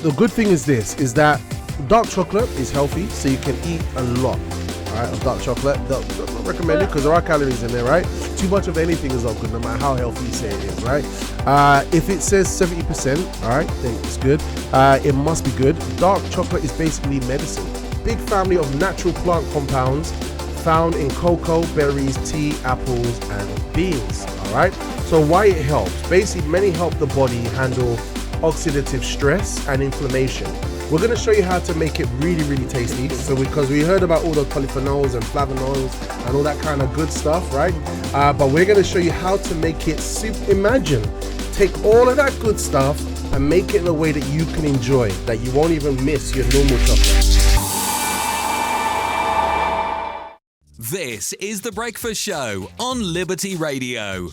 the good thing is this, is that dark chocolate is healthy, so you can eat a lot, all right, of dark chocolate. Not recommended because there are calories in there, right? Too much of anything is not good, no matter how healthy you say it is, right? If it says 70%, all right, then it's good. It must be good. Dark chocolate is basically medicine. Big family of natural plant compounds found in cocoa, berries, tea, apples, and beans, all right? So why it helps? Basically, many help the body handle oxidative stress and inflammation. We're going to show you how to make it really, really tasty. So because we heard about all the polyphenols and flavonoids and all that kind of good stuff, right? But we're going to show you how to make it Imagine, take all of that good stuff and make it in a way that you can enjoy, that you won't even miss your normal chocolate. This is The Breakfast Show on Liberty Radio.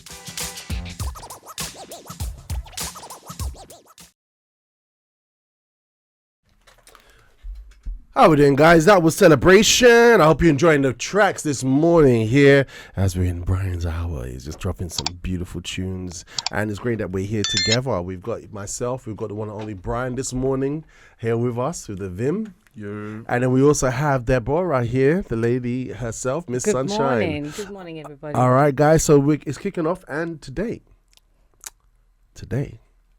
How we doing, guys? That was Celebration. I hope you're enjoying the tracks this morning here as we're in Brian's hour. He's just dropping some beautiful tunes, and it's great that we're here together. We've got myself, we've got the one and only Brian this morning here with us with the Vim. Yo. And then we also have Deborah right here, the lady herself, Miss Sunshine. Good morning, everybody. All right, guys. So it's kicking off, and today.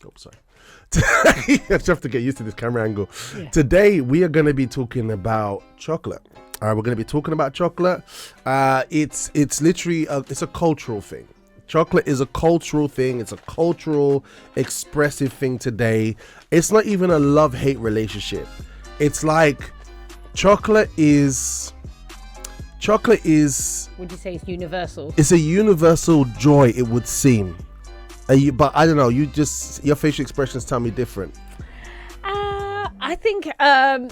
Oh, sorry. I just have to get used to this camera angle. Yeah. Today we are going to be talking about chocolate. All right, we're going to be talking about chocolate. It's literally it's a cultural thing. Chocolate is a cultural thing. It's a cultural, expressive thing today. It's not even a love-hate relationship. It's like chocolate is. Would you say it's universal? It's a universal joy, it would seem. But I don't know. Your facial expressions tell me different. I think I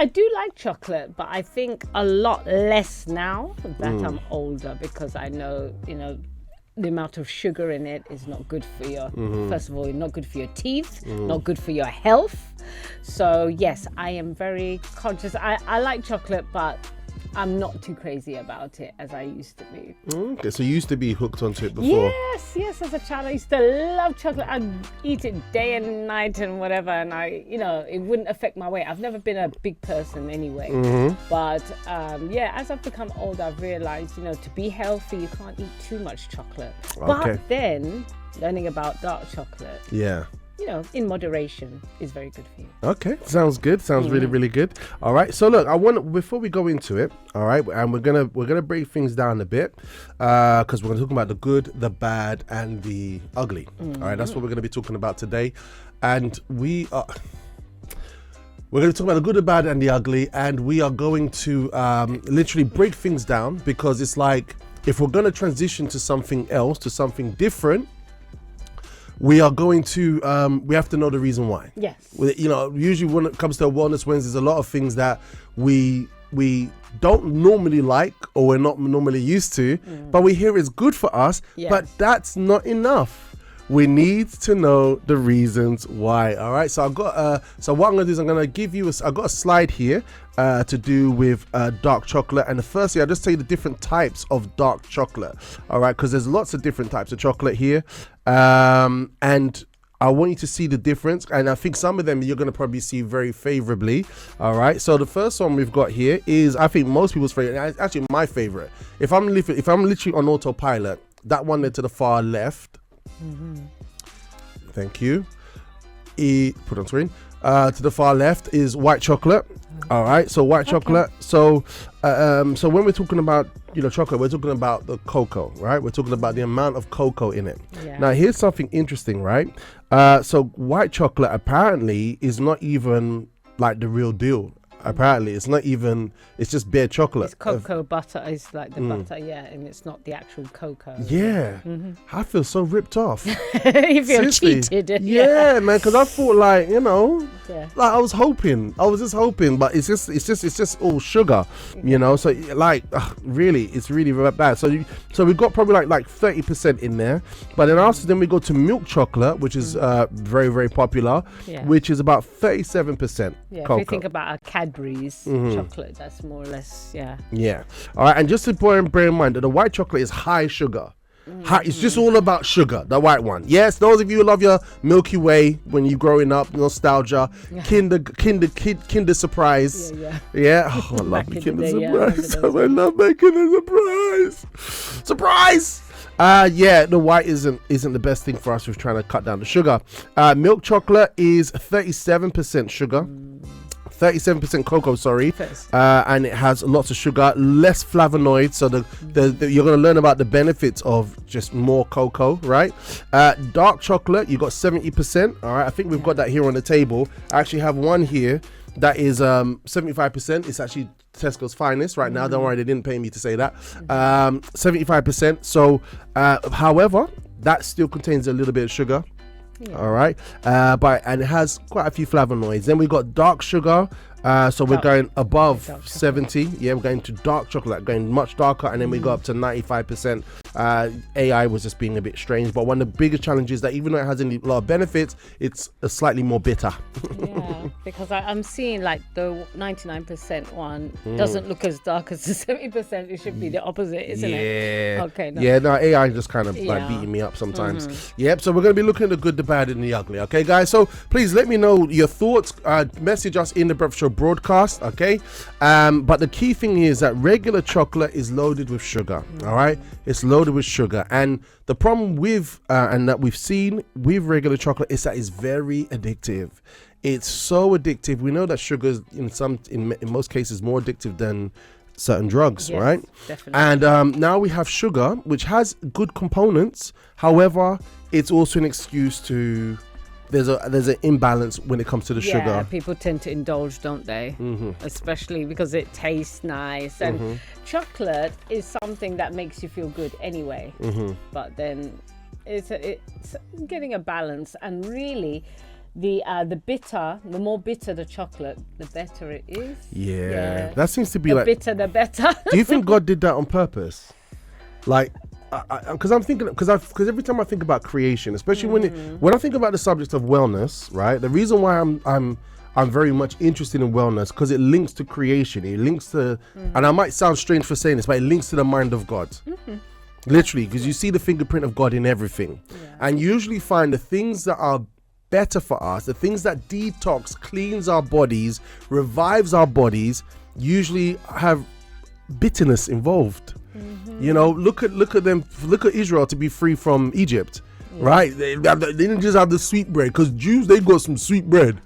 do like chocolate, but I think a lot less now that I'm older, because I know, the amount of sugar in it is not good for your, first of all, not good for your teeth, not good for your health. So yes, I am very conscious. I like chocolate, but I'm not too crazy about it as I used to be. Okay, so you used to be hooked onto it before? Yes, as a child I used to love chocolate. I'd eat it day and night and whatever, and it wouldn't affect my weight. I've never been a big person anyway. But as I've become older, I've realized, to be healthy, you can't eat too much chocolate. Okay. But then, learning about dark chocolate. Yeah. In moderation is very good for you. Okay, sounds good. Sounds really, really good. All right. So look, before we go into it, all right, and we're gonna break things down a bit, because we're gonna talk about the good, the bad, and the ugly. All right, that's what we're gonna be talking about today, and we're going to talk about the good, the bad, and the ugly, and we are going to literally break things down, because it's like, if we're going to transition to something else, to something different, we are going to, we have to know the reason why. Yes. Usually when it comes to Wellness Wednesdays, there's a lot of things that we don't normally like, or we're not normally used to, but we hear it's good for us, but that's not enough. We need to know the reasons why. All right. So I've got. So what I'm gonna do is I'm gonna give you. I've got a slide here to do with dark chocolate. And firstly, I'll just tell you the different types of dark chocolate. All right, because there's lots of different types of chocolate here, and I want you to see the difference. And I think some of them you're gonna probably see very favorably. All right. So the first one we've got here is, I think, most people's favorite. And actually, my favorite. If I'm literally on autopilot, that one there to the far left. Thank you. Put on screen. To the far left is white chocolate. All right, so white chocolate. So when we're talking about chocolate, we're talking about the cocoa, right? We're talking about the amount of cocoa in it. Yeah. Now here's something interesting, right? So white chocolate apparently is not even like the real deal. Apparently, it's not even, it's just bare chocolate. It's cocoa butter. It's like the butter, and it's not the actual cocoa. Yeah. I feel so ripped off. You feel Seriously. cheated. Yeah, man, because I thought like I was just hoping, but it's just all sugar, so like, really, it's really bad. So we've got probably like 30% in there, but then we go to milk chocolate, which is very, very popular, which is about 37% cocoa. If you think about a Cadbury's chocolate, that's more or less, all right. And just to bear in mind that the white chocolate is high sugar, It's just all about sugar, the white one. Yes, those of you who love your Milky Way when you're growing up, nostalgia, Kinder Surprise. Yeah. Oh, I love the Kinder Surprise. I love my Kinder Surprise. Surprise! The white isn't the best thing for us with trying to cut down the sugar. Milk chocolate is 37% sugar. 37% cocoa, sorry, and it has lots of sugar, less flavonoids. So you're going to learn about the benefits of just more cocoa, right? Dark chocolate, you got 70%. All right, I think we've got that here on the table. I actually have one here that is 75%. It's actually Tesco's finest right now. Don't worry, they didn't pay me to say that. 75%. So, however, that still contains a little bit of sugar. All right, and it has quite a few flavonoids. Then we got dark sugar, so we're going above 70. We're going to dark chocolate, going much darker, and then we go up to 95%. AI was just being a bit strange, but one of the biggest challenges that even though it has a lot of benefits, it's a slightly more bitter. Because I'm seeing like the 99% one doesn't look as dark as the 70%. It should be the opposite, isn't it? Okay. No, AI just kind of like beating me up sometimes. Yep. So we're going to be looking at the good, the bad, and the ugly. Okay, guys. So please let me know your thoughts. Message us in the Breakfast Show broadcast. Okay. But the key thing is that regular chocolate is loaded with sugar. All right. It's loaded with sugar, and the problem with and that we've seen with regular chocolate is that it's very addictive. It's so addictive. We know that sugar is in most cases more addictive than certain drugs, right? Definitely. And now we have sugar, which has good components. However, it's also an excuse to there's an imbalance when it comes to the sugar. People tend to indulge, don't they? Especially because it tastes nice, and chocolate is something that makes you feel good anyway. But then it's getting a balance, and really the more bitter the chocolate, the better it is. That seems to be the bitter the better. Do you think God did that on purpose? Like, because I'm thinking, because every time I think about creation, especially when I think about the subject of wellness, right? The reason why I'm very much interested in wellness, because it links to creation. It links to, and I might sound strange for saying this, but it links to the mind of God. Literally, because you see the fingerprint of God in everything, and you usually find the things that are better for us, the things that detox, cleans our bodies, revives our bodies, usually have bitterness involved. You know, look at them. Look at Israel to be free from Egypt, right? They didn't just have the sweet bread, because Jews, they got some sweet bread,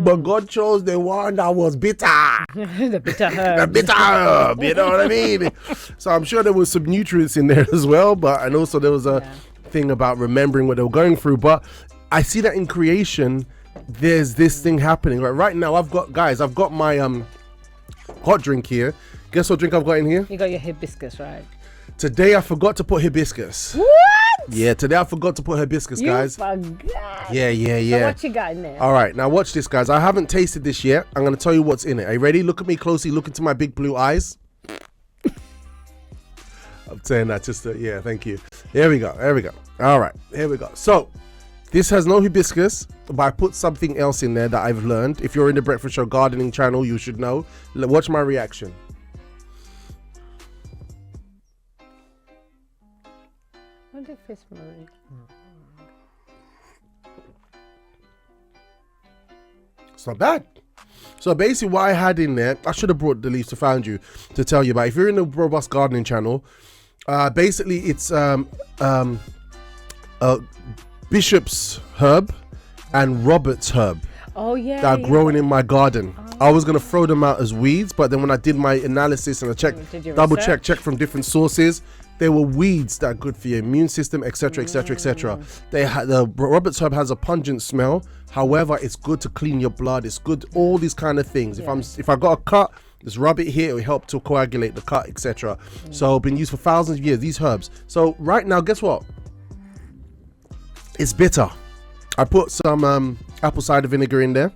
but God chose the one that was bitter. The bitter herb. The bitter herb, you know what I mean? So I'm sure there was some nutrients in there as well, and also there was a thing about remembering what they were going through. But I see that in creation, there's this thing happening. Right now, I've got my hot drink here. Guess what drink I've got in here? You got your hibiscus, right? Today I forgot to put hibiscus. What? Yeah, today I forgot to put hibiscus, guys. You forgot. Yeah. So what you got in there? All right, now watch this, guys. I haven't tasted this yet. I'm going to tell you what's in it. Are you ready? Look at me closely. Look into my big blue eyes. I'm saying that just to, thank you. Here we go. All right, here we go. So, this has no hibiscus, but I put something else in there that I've learned. If you're in the Breakfast Show gardening channel, you should know. Watch my reaction. What did fish Marie? It's not bad. So basically what I had in there, I should have brought the leaves to find you to tell you about. If you're in the Robust Gardening channel, basically it's Bishop's herb and Robert's herb. That are growing in my garden. I was going to throw them out as weeds, but then when I did my analysis and I checked from different sources, there were weeds that are good for your immune system, etc. The Robert's herb has a pungent smell. However, it's good to clean your blood. It's good, all these kind of things. If I got a cut, just rub it here. It will help to coagulate the cut, etc. So been used for thousands of years, these herbs. So right now, guess what? It's bitter. I put some apple cider vinegar in there.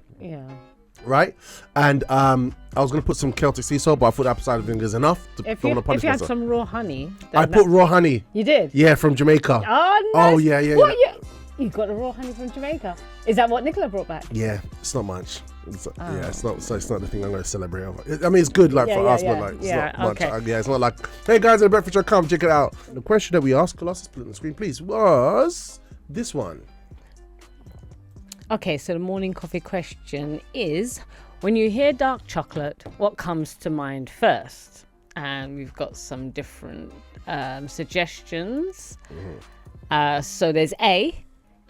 Right? And I was going to put some Celtic sea salt, but I thought apple cider vinegar is enough. If you had some raw honey. I put raw honey. You did? Yeah, from Jamaica. Oh, nice. Oh, yeah. What, you got the raw honey from Jamaica? Is that what Nicola brought back? Yeah, it's not much. Yeah, it's not. So it's not the thing I'm going to celebrate over. I mean, it's good, like for us, but like, it's not much. Yeah, it's not like, hey guys, at the breakfast show, come check it out. The question that we asked, Colossus, put it on the screen, please, was this one. Okay, so the morning coffee question is: when you hear dark chocolate, what comes to mind first? And we've got some different suggestions. So there's A,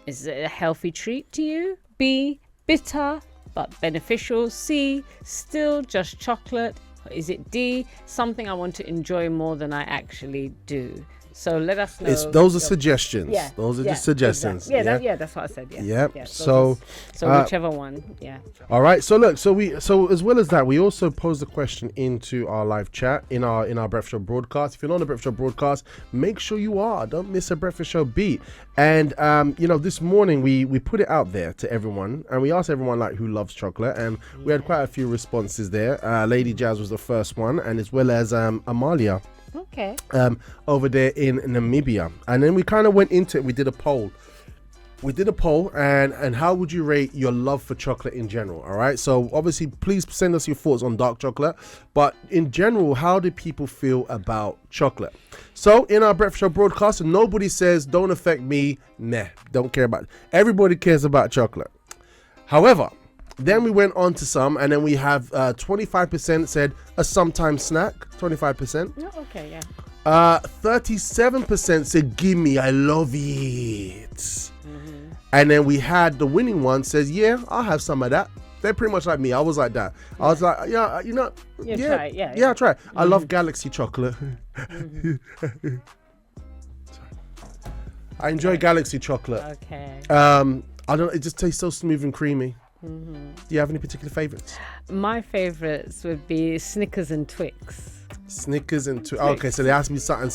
is it a healthy treat to you? B, bitter but beneficial. C, still just chocolate. Is it D, something I want to enjoy more than I actually do? So let us know. Those are suggestions. Yeah, those are just suggestions. Exactly. Yeah, that's what I said. Yeah. So whichever one. Yeah. All right. So look. So as well as that, we also posed a question into our live chat in our breakfast show broadcast. If you're not on the breakfast show broadcast, make sure you are. Don't miss a breakfast show beat. And this morning we put it out there to everyone, and we asked everyone like who loves chocolate, and we had quite a few responses there. Lady Jazz was the first one, and as well as Amalia. Okay. Over there in Namibia, and then we kind of went into it. We did a poll, and how would you rate your love for chocolate in general? All right, so obviously please send us your thoughts on dark chocolate, but in general, how do people feel about chocolate? So in our breakfast show broadcast, nobody says don't affect me, nah, don't care about it. Everybody cares about chocolate. However, then we went on to some, and then we have 25% said a sometimes snack, 25%. Oh, okay, yeah. 37% said gimme, I love it. And then we had the winning one says, yeah, I'll have some of that. They're pretty much like me. I was like that. I was like, yeah, try it, yeah, try it. I love Galaxy chocolate. I enjoy Galaxy chocolate. Okay. I don't. It just tastes so smooth and creamy. Do you have any particular favorites? My favorites would be Snickers and Twix. Snickers and Twix. Okay, so they asked me something.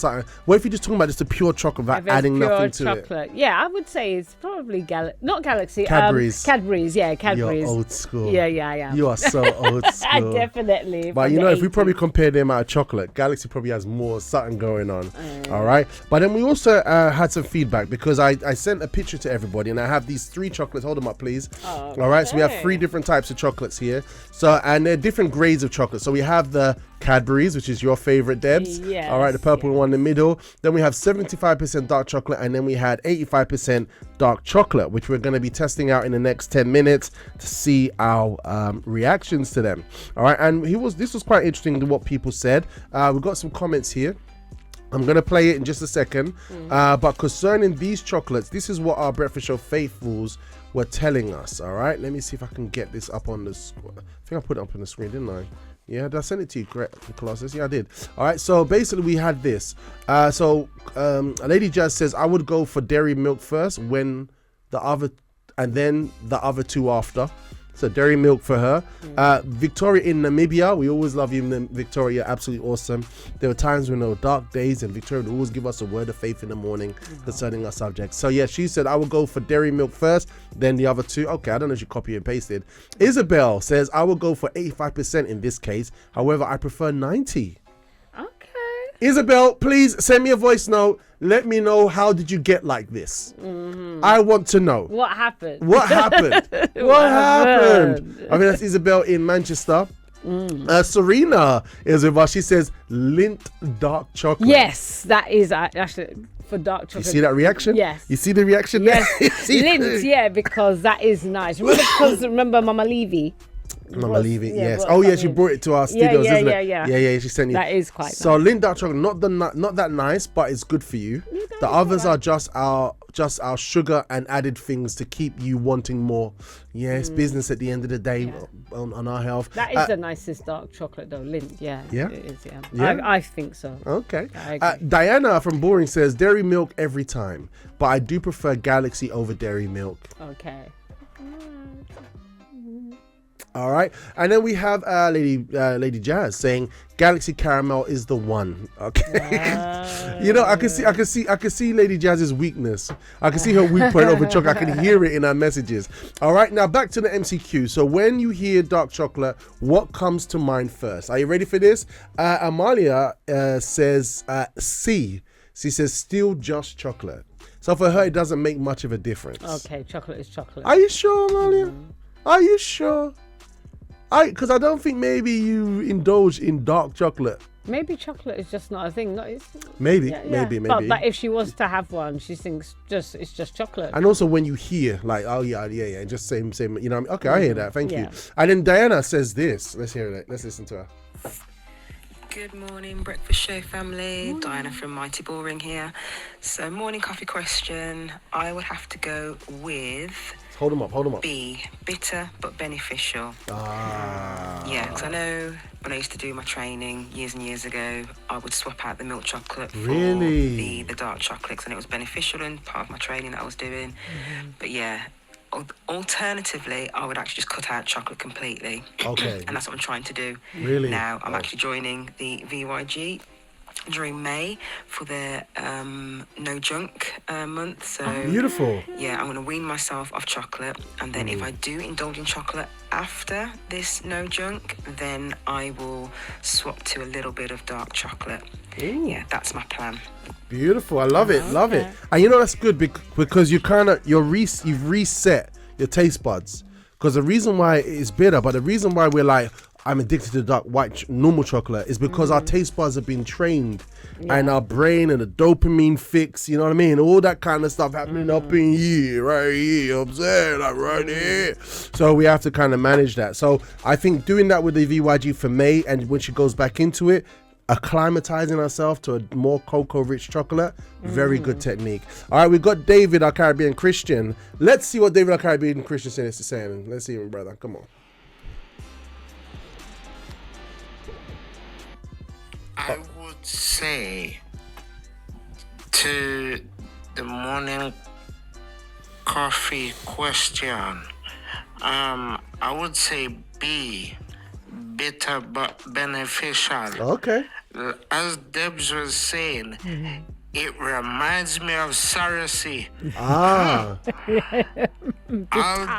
What if you're just talking about just the pure chocolate without adding nothing to chocolate? Yeah, I would say it's probably not Galaxy. Cadbury's. Cadbury's, yeah, Cadbury's. You're old school. Yeah, yeah. You are so old school. Definitely. But if we probably compare the amount of chocolate, Galaxy probably has more something going on. All right. But then we also had some feedback because I sent a picture to everybody, and I have these 3 chocolates. Hold them up, please. Oh, all right. So we have 3 different types of chocolates here. So, and they're different grades of chocolate. So we have the Cadbury's, which is your favorite, Debs. Yes, all right, the purple one in the middle. Then we have 75% dark chocolate, and then we had 85% dark chocolate, which we're going to be testing out in the next 10 minutes to see our reactions to them. All right, and this was quite interesting to what people said. We've got some comments here. I'm going to play it in just a second. But concerning these chocolates, this is what our breakfast show faithfuls were telling us. All right, let me see if I can get this up on the screen. I think I put it up on the screen, didn't I? Yeah, did I send it to you, correct, Colossus? Yeah, I did. All right, so basically we had this. Lady Jazz says, I would go for dairy milk first, and then the other 2 after. So dairy milk for her. Victoria in Namibia. We always love you, Victoria. Absolutely awesome. There were times when there were dark days, and Victoria would always give us a word of faith in the morning concerning our subjects. So yeah, she said, I would go for dairy milk first, then the other 2. Okay, I don't know if she copied and pasted. Isabel says, I would go for 85% in this case. However, I prefer 90. Isabel, please send me a voice note. Let me know, how did you get like this? I want to know. What happened? What happened? What happened? I mean, that's Isabel in Manchester. Serena is with us. She says, Lindt dark chocolate. Yes, that is actually for dark chocolate. You see that reaction? Yes. You see the reaction? Yes. Lindt, yeah, because that is nice. Remember Mama Levy? Mama Levy, yes. Oh yeah, she brought it to our studios, isn't it? Yeah. She sent you. That is quite so nice. Lindt dark chocolate, not that nice, but it's good for you. The others are just our sugar and added things to keep you wanting more. Yeah, it's business at the end of the day on our health. That is the nicest dark chocolate though, Lindt. Yeah, yeah, it is. Yeah. I think so. Okay. Diana from Boring says dairy milk every time, but I do prefer Galaxy over dairy milk. Okay. All right, and then we have Lady Jazz saying Galaxy Caramel is the one. Okay, I can see Lady Jazz's weakness. I can see her weak point over chocolate. I can hear it in her messages. All right, now back to the MCQ. So when you hear dark chocolate, what comes to mind first? Are you ready for this? Amalia says C. She says still just chocolate. So for her, it doesn't make much of a difference. Okay, chocolate is chocolate. Are you sure, Amalia? Are you sure? Because I don't think maybe you indulge in dark chocolate. Maybe chocolate is just not a thing. Maybe. But if she was to have one, she thinks it's just chocolate. And also when you hear like, oh yeah, just same, you know what I mean? Okay, I hear that. Thank you. And then Diana says this. Let's hear it. Let's listen to her. Good morning, Breakfast Show family. Diana from Mighty Boring here. So, morning coffee question. I would have to go with... Hold them up. B, bitter but beneficial. Yeah, because I know when I used to do my training years and years ago, I would swap out the milk chocolate for the dark chocolates, and it was beneficial and part of my training that I was doing. But yeah, alternatively, I would actually just cut out chocolate completely. Okay. And that's what I'm trying to do. Really? Now, I'm actually joining the VYG during May for their no junk month. So beautiful. Yeah, I'm going to wean myself off chocolate, and then if I do indulge in chocolate after this no junk, then I will swap to a little bit of dark chocolate. Yeah, that's my plan. Beautiful. I love it. Love it. And you know that's good because you've reset your taste buds. Because the reason why it's bitter, but the reason why we're like, I'm addicted to dark white normal chocolate is because our taste buds have been trained, and our brain and the dopamine fix, you know what I mean? All that kind of stuff happening up in here, right here, I'm saying, like right here. So we have to kind of manage that. So I think doing that with the VYG for May, and when she goes back into it, acclimatizing herself to a more cocoa-rich chocolate, very good technique. All right, we've got David, our Caribbean Christian. Let's see what David, our Caribbean Christian, is saying. Let's see him, brother. Come on. I would say to the morning coffee question, I would say B, bitter but beneficial. Okay. As Debs was saying, it reminds me of Sarasi. All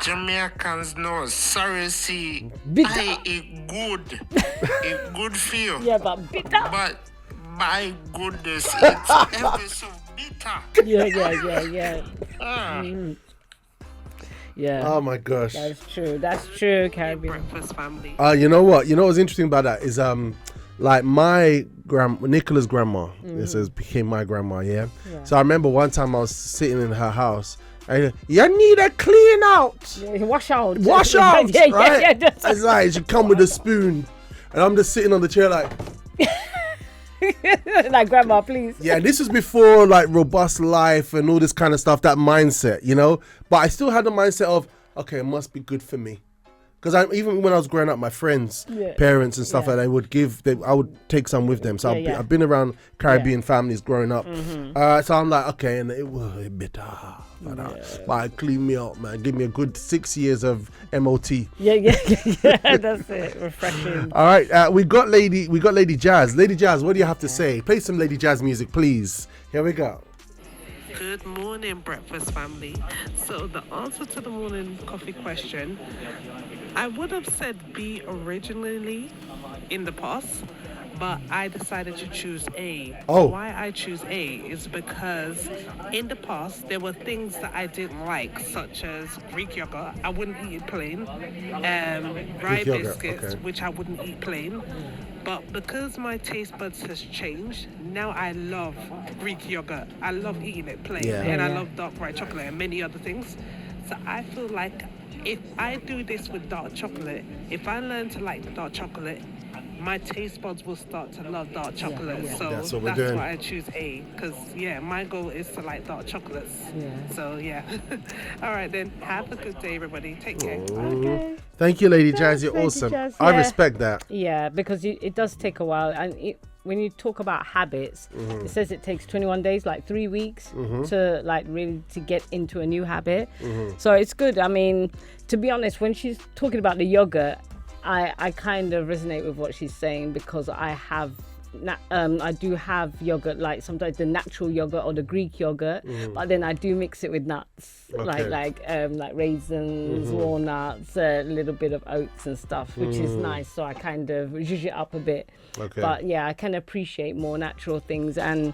Jamaicans know Sarasi. It good for you. Yeah, but bitter. But my goodness, it's ever so bitter. Yeah. Yeah. Oh my gosh. That's true, Caribbean. Breakfast family. You know what? You know what's interesting about that is like my Nicola's grandma. This became my grandma. Yeah. So I remember one time I was sitting in her house. And you need a clean out. Yeah, wash out. Right? Yeah. It's like she come with a spoon, and I'm just sitting on the chair like. Like, grandma, please. Yeah, this was before like robust life and all this kind of stuff, that mindset, you know. But I still had the mindset of, okay, it must be good for me. Because even when I was growing up, my friends, parents and stuff like that, I would take some with them. So I've been around Caribbean families growing up. So I'm like, okay, and it was bitter. But clean me up, man. Give me a good 6 years of MOT. Yeah. That's it. Refreshing. All right, we got Lady Jazz. Lady Jazz, what do you have to say? Play some Lady Jazz music, please. Here we go. Good morning, breakfast family. So the answer to the morning coffee question, I would have said B originally in the past, but I decided to choose A. Oh. Why I choose A is because in the past there were things that I didn't like, such as Greek yogurt. I wouldn't eat it plain. Rye biscuits, which I wouldn't eat plain. But because my taste buds has changed, now I love Greek yogurt. I love eating it plain, and I love dark white chocolate and many other things. So I feel like if I do this with dark chocolate, if I learn to like dark chocolate, my taste buds will start to love dark chocolate. So that's what we're doing. Why I choose A, because my goal is to like dark chocolates. So all right then, have a good day everybody, take care. Okay. Thank you, Lady Jazz, you're Lady awesome. Jazz, I respect that. Yeah, because it does take a while, and when you talk about habits, it says it takes 21 days, like 3 weeks, to like really to get into a new habit. So it's good. I mean, to be honest, when she's talking about the yogurt, I kind of resonate with what she's saying, because I do have yogurt, like sometimes the natural yogurt or the Greek yogurt, but then I do mix it with nuts, like raisins, walnuts, a little bit of oats and stuff, which is nice. So I kind of zhuzh it up a bit. But yeah, I can appreciate more natural things, and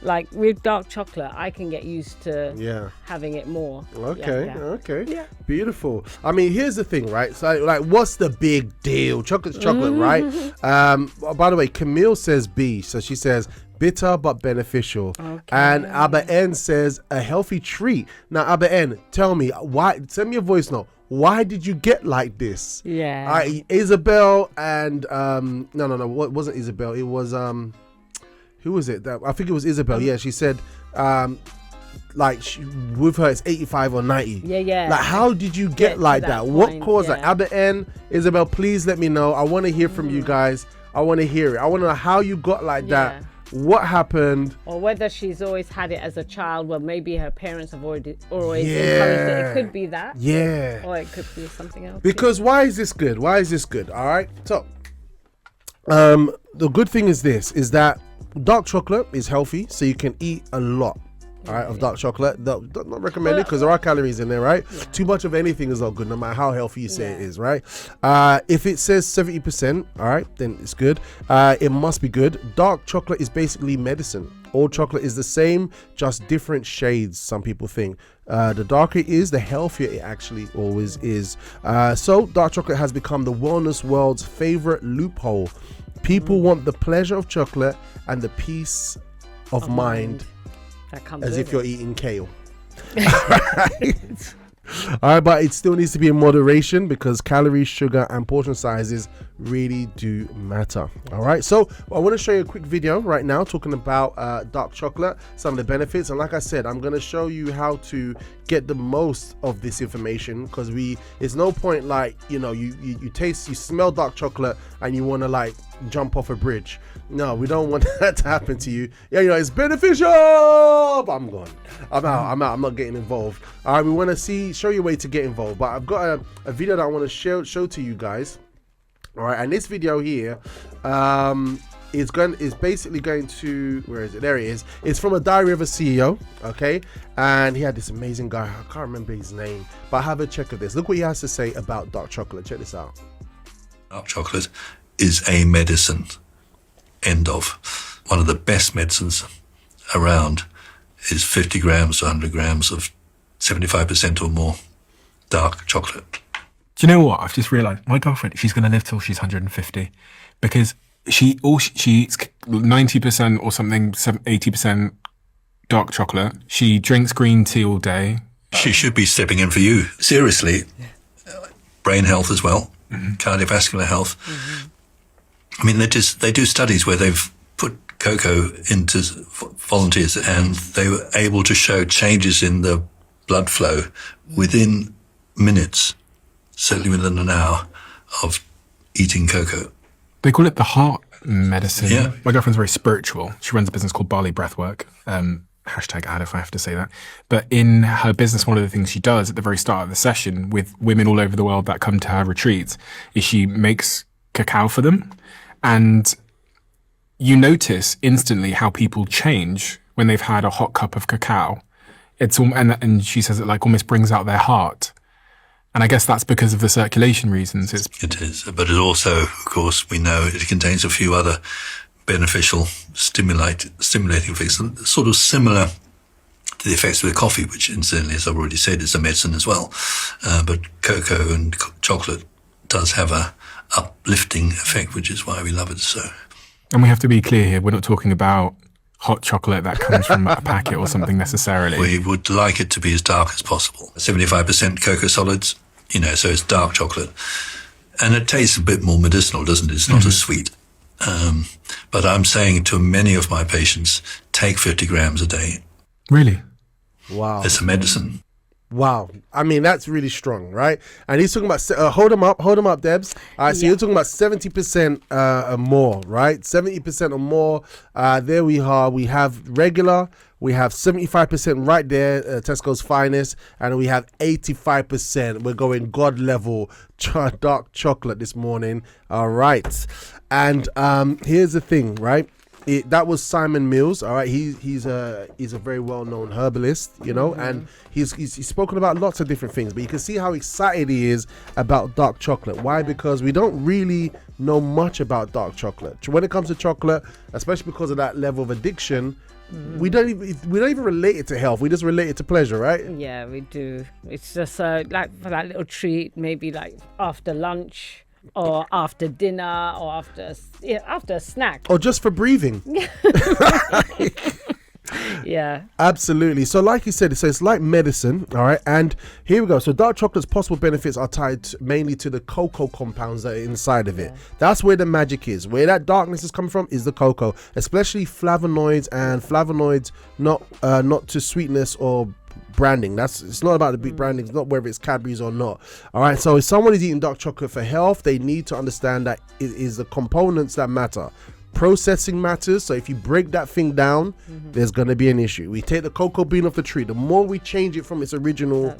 Like with dark chocolate, I can get used to having it more. Okay, okay. Yeah. Beautiful. I mean, here's the thing, right? So, like, what's the big deal? Chocolate's chocolate, right? By the way, Camille says B. So she says, bitter but beneficial. Okay. And Albert N says, a healthy treat. Now, Albert N, tell me, why? Send me a voice note. Why did you get like this? Yeah. Isabel and, no, what wasn't Isabel? It was, who was it? I think it was Isabel. Yeah, she said, like with her it's 85 or 90. Yeah. Like, how did you get like that? What caused that? Albert N, Isabel, please let me know. I want to hear from you guys. I want to hear it. I want to know how you got like that. What happened? Or whether she's always had it as a child. Well, maybe her parents have always encouraged it. It could be that. Yeah. Or it could be something else. Because why is this good? Why is this good? All right. So, the good thing is this: is that dark chocolate is healthy, so you can eat a lot, all right, of dark chocolate. Not recommended because there are calories in there, right? Too much of anything is not good, no matter how healthy you say it is, right? If it says 70%, all right, then it's good. It must be good. Dark chocolate is basically medicine. All chocolate is the same, just different shades, some people think. The darker it is, the healthier it actually always is. So dark chocolate has become the wellness world's favorite loophole. People want the pleasure of chocolate and the peace of mind that comes as if it. you're eating kale. All right, but it still needs to be in moderation because calories, sugar, and portion sizes really do matter. All right, so I want to show you a quick video right now talking about dark chocolate, some of the benefits, and like I said, I'm going to show you how to get the most of this information because it's no point like, you smell dark chocolate and you want to like jump off a bridge. No, we don't want that to happen to you. Yeah, it's beneficial, but I'm gone. I'm out. I'm not getting involved. All right, we want to show you a way to get involved, but I've got a video that I want to show to you guys. All right, and this video here is basically going to, where is it? There it is. It's from a diary of a CEO, okay? And he had this amazing guy. I can't remember his name, but have a check of this. Look what he has to say about dark chocolate. Check this out. Dark chocolate is a medicine. End of. One of the best medicines around is 50 grams to 100 grams of 75% or more dark chocolate. Do you know what? I've just realised my girlfriend, she's going to live till she's 150 because she eats 90% or something, 80% dark chocolate. She drinks green tea all day. She should be stepping in for you. Seriously. Brain health as well. Cardiovascular health. I mean, they do studies where they've put cocoa into volunteers and they were able to show changes in the blood flow within minutes, certainly within an hour of eating cocoa. They call it the heart medicine. Yeah. My girlfriend's very spiritual. She runs a business called Bali Breathwork. #ad if I have to say that. But in her business, one of the things she does at the very start of the session with women all over the world that come to her retreats is she makes cacao for them. And you notice instantly how people change when they've had a hot cup of cacao. And she says it like almost brings out their heart. And I guess that's because of the circulation reasons. It is, but it also, of course, we know it contains a few other beneficial stimulating effects, sort of similar to the effects of the coffee, which incidentally, as I've already said, is a medicine as well. But cocoa and chocolate does have a uplifting effect, which is why we love it so. And we have to be clear here, we're not talking about hot chocolate that comes from a packet or something necessarily. We would like it to be as dark as possible. 75% cocoa solids, so it's dark chocolate. And it tastes a bit more medicinal, doesn't it? It's not as sweet. But I'm saying to many of my patients, take 50 grams a day. Really? Wow. It's a medicine. Wow. I mean, that's really strong, right? And he's talking about, hold them up, Debs. All right, so you're talking about 70% or more, right? 70% or more. There we are. We have regular. We have 75% right there, Tesco's finest. And we have 85%. We're going God level dark chocolate this morning. All right. And here's the thing, right? That was Simon Mills, all right. He's a very well-known herbalist, and he's spoken about lots of different things. But you can see how excited he is about dark chocolate. Why? Because we don't really know much about dark chocolate. When it comes to chocolate, especially because of that level of addiction, We don't even relate it to health. We just relate it to pleasure, right? Yeah, we do. It's just like for that little treat, maybe like after lunch or after dinner or after a snack. Or just for breathing. Yeah. Absolutely. So like you said, it's like medicine, all right? And here we go. So dark chocolate's possible benefits are tied mainly to the cocoa compounds that are inside of it. That's where the magic is. Where that darkness is coming from is the cocoa, especially flavonoids, and flavonoids not to sweetness or branding. It's not about the big branding. It's not whether it's Cadbury's or not. All right. So if someone is eating dark chocolate for health, they need to understand that it is the components that matter. Processing matters. So if you break that thing down, there's going to be an issue. We take the cocoa bean off the tree. The more we change it from its original,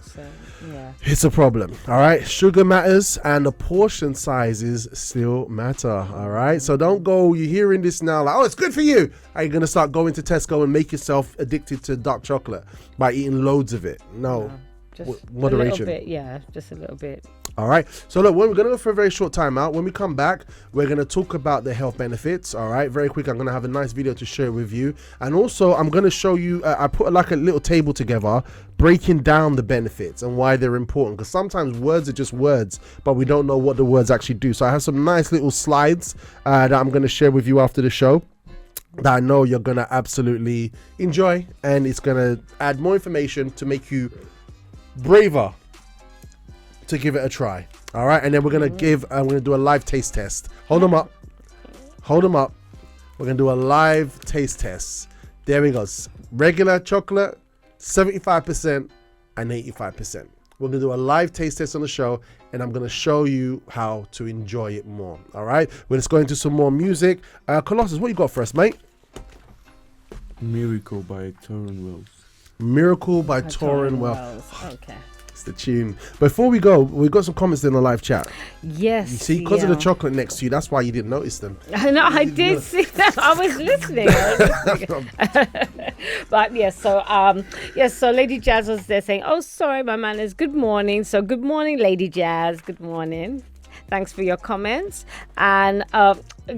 it's a problem. All right. Sugar matters, and the portion sizes still matter. All right. So don't go, you're hearing this now like, oh, it's good for you. Are you going to start going to Tesco and make yourself addicted to dark chocolate by eating loads of it? No. Just moderation. A little bit, just a little bit. All right. So look, we're going to go for a very short time out. When we come back, we're going to talk about the health benefits. All right. Very quick. I'm going to have a nice video to share with you. And also I'm going to show you, I put like a little table together breaking down the benefits and why they're important. Because sometimes words are just words, but we don't know what the words actually do. So I have some nice little slides that I'm going to share with you after the show that I know you're going to absolutely enjoy. And it's going to add more information to make you braver to give it a try. All right. And then we're going to do a live taste test. Hold them up. We're going to do a live taste test. There we go. Regular chocolate, 75% and 85%. We're going to do a live taste test on the show, and I'm going to show you how to enjoy it more. All right. We're just going to some more music. Colossus, what you got for us, mate? Miracle by Torrin Wells. Miracle by Torrin Wells. Okay. It's the tune. Before we go, we've got some comments in the live chat. Yes. You see, because of the chocolate next to you, that's why you didn't notice them. I know, I did see that. I was listening. But yes, so Lady Jazz was there saying, oh, sorry, my manners. Good morning. So good morning, Lady Jazz. Good morning. Thanks for your comments. And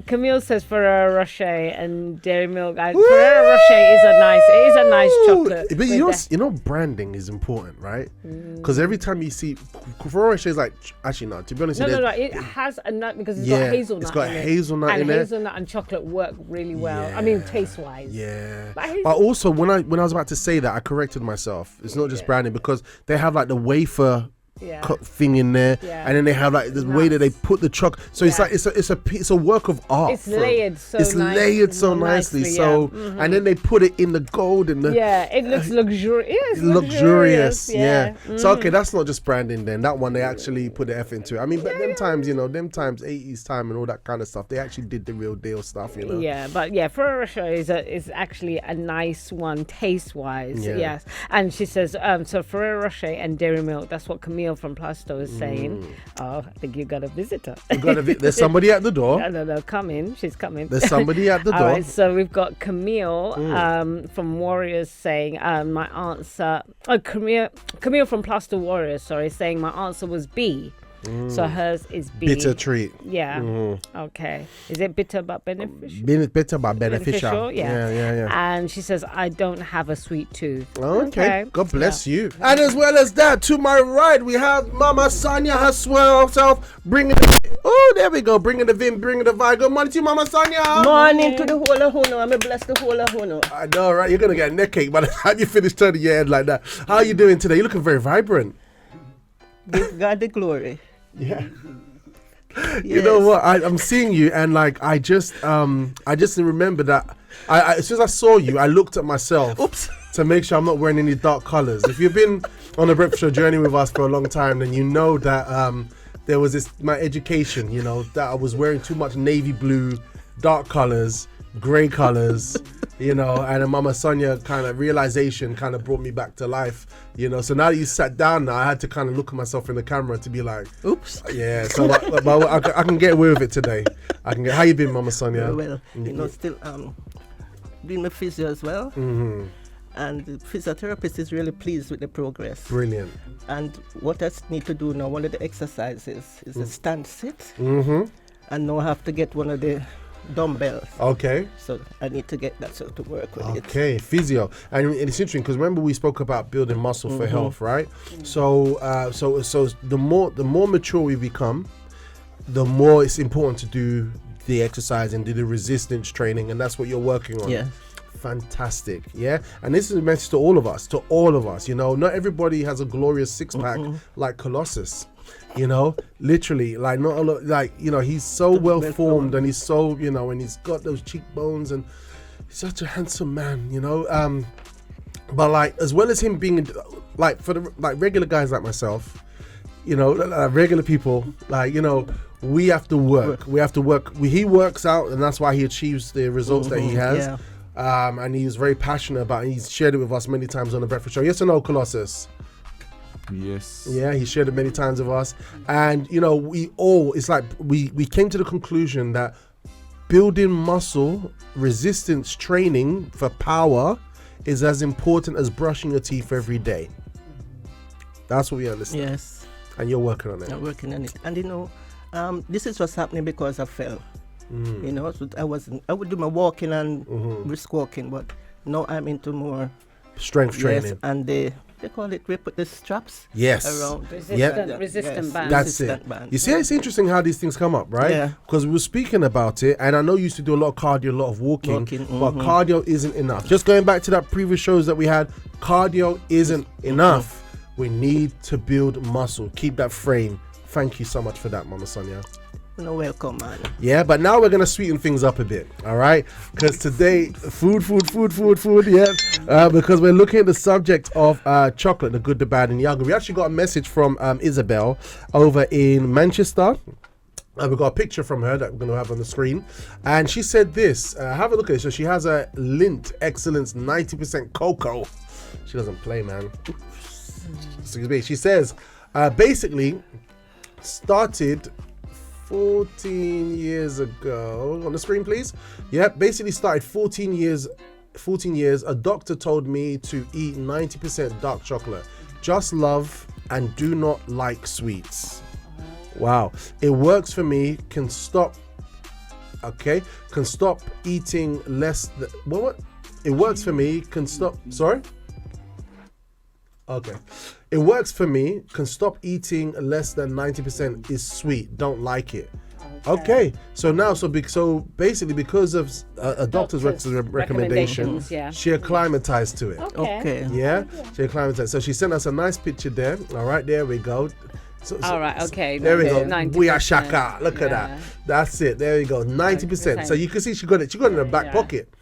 Camille says Ferrero Rocher and Dairy Milk. Ferrero Rocher is a nice chocolate. But you know, branding is important, right? Because every time you see Ferrero Rocher is like, actually no. To be honest, no. It has a nut because it's got hazelnut. It's got hazelnut in and there. Hazelnut and chocolate work really well. I mean, taste wise. Yeah. But also, when I was about to say that, I corrected myself. It's not just branding, because they have like the wafer thing in there, and then they have like the way that they put the chocolate. So it's like it's a work of art. It's layered so nicely. So and then they put it in the gold and the it looks luxurious. Luxurious. So okay, that's not just branding then. That one they actually put the effort into it. I mean, but them times 80s time and all that kind of stuff, they actually did the real deal stuff, you know. Yeah, but Ferrero Rocher is actually a nice one taste wise. Yes. And she says so Ferrero Rocher and Dairy Milk. That's what Camille from Plasto is saying. Oh, I think you got a visitor. There's somebody at the door. No, come in. She's coming. There's somebody at the door. All right, so we've got Camille from Warriors saying my answer. Oh, Camille from Plasto Warriors, saying my answer was B. So hers is B. Bitter treat. Yeah. Okay. Is it bitter but beneficial? Bitter but beneficial. Yeah. And she says, I don't have a sweet tooth. Okay. God bless you. And as well as that, to my right, we have Mama Sonia herself bringing the... Oh, there we go. Bringing the vim, bringing the vibe. Good morning to you, Mama Sonia. Morning to the whole of Huno. I'm blessed the whole of Huno. I know, right? You're going to get a neck ache by the time you finish turning your head like that. How are you doing today? You're looking very vibrant. Give God the glory. Yeah. You know what? I'm seeing you, and like I just remember that as soon as I saw you, I looked at myself to make sure I'm not wearing any dark colors. If you've been on a breakfast show journey with us for a long time, then you know that there was my education, that I was wearing too much navy blue, dark colors, gray colors, and then Mama Sonia kind of realization kind of brought me back to life, so now that you sat down now, I had to kind of look at myself in the camera to be like, oops. Yeah, so I can get away with it today. How you been, Mama Sonia? Well, still doing my physio as well. And the physiotherapist is really pleased with the progress. Brilliant. And what I need to do now, one of the exercises is a stand sit. And now I have to get one of the dumbbells. Okay. So I need to get that to work with it. Okay, physio, and it's interesting because remember we spoke about building muscle for health, right? So, the more mature we become, the more it's important to do the exercise and do the resistance training, and that's what you're working on. Yeah. Fantastic. Yeah, and this is a message to all of us. You know, not everybody has a glorious six-pack like Colossus. You know, literally, like not a lot. Like, you know, he's so well formed, and he's so, you know, and he's got those cheekbones, and he's such a handsome man. You know, but like, as well as him being like, for the like regular guys like myself, you know, regular people, like, you know, we have to work. We have to work. He works out, and that's why he achieves the results that he has. Yeah. And he's very passionate about it. He's shared it with us many times on the Breakfast Show. Yes or no, Colossus? Yes. Yeah, he shared it many times with us. And, you know, it's like we came to the conclusion that building muscle, resistance training for power is as important as brushing your teeth every day. That's what we understand. Yes. And you're working on it. I'm working on it. And, you know, this is what's happening because I fell. You know, so I would do my walking and brisk walking, but now I'm into more strength training. Yes, and they call it, we put the straps around. Resistant band. That's it. You see, it's interesting how these things come up, right? Yeah. Because we were speaking about it, and I know you used to do a lot of cardio, a lot of walking. But cardio isn't enough. Just going back to that previous shows that we had, cardio isn't enough. We need to build muscle. Keep that frame. Thank you so much for that, Mama Sonia. No, welcome, man. Yeah, but now we're gonna sweeten things up a bit, all right? Because today, food, yeah. Because we're looking at the subject of chocolate, the good, the bad, and the ugly. We actually got a message from Isabel over in Manchester. We've got a picture from her that we're going to have on the screen. And she said this. Have a look at it. So she has a Lindt Excellence 90% cocoa. She doesn't play, man. Excuse me. She says, basically, started 14 years ago. On the screen, please. Yep, basically started 14 years. A doctor told me to eat 90% dark chocolate. Just love and do not like sweets. Wow, it works for me. Can stop eating less what? It works for me. Can stop. Sorry. Okay, it works for me. Can stop eating less than 90% is sweet. Don't like it. Okay. So basically, because of a doctor's recommendation, she acclimatized to it. Okay. Yeah, she acclimatized. So she sent us a nice picture there. All right, there we go. All right, okay. There we go. 90%. We are shaka. Look at that. That's it. There you go. 90%. So you can see she got it in her back pocket.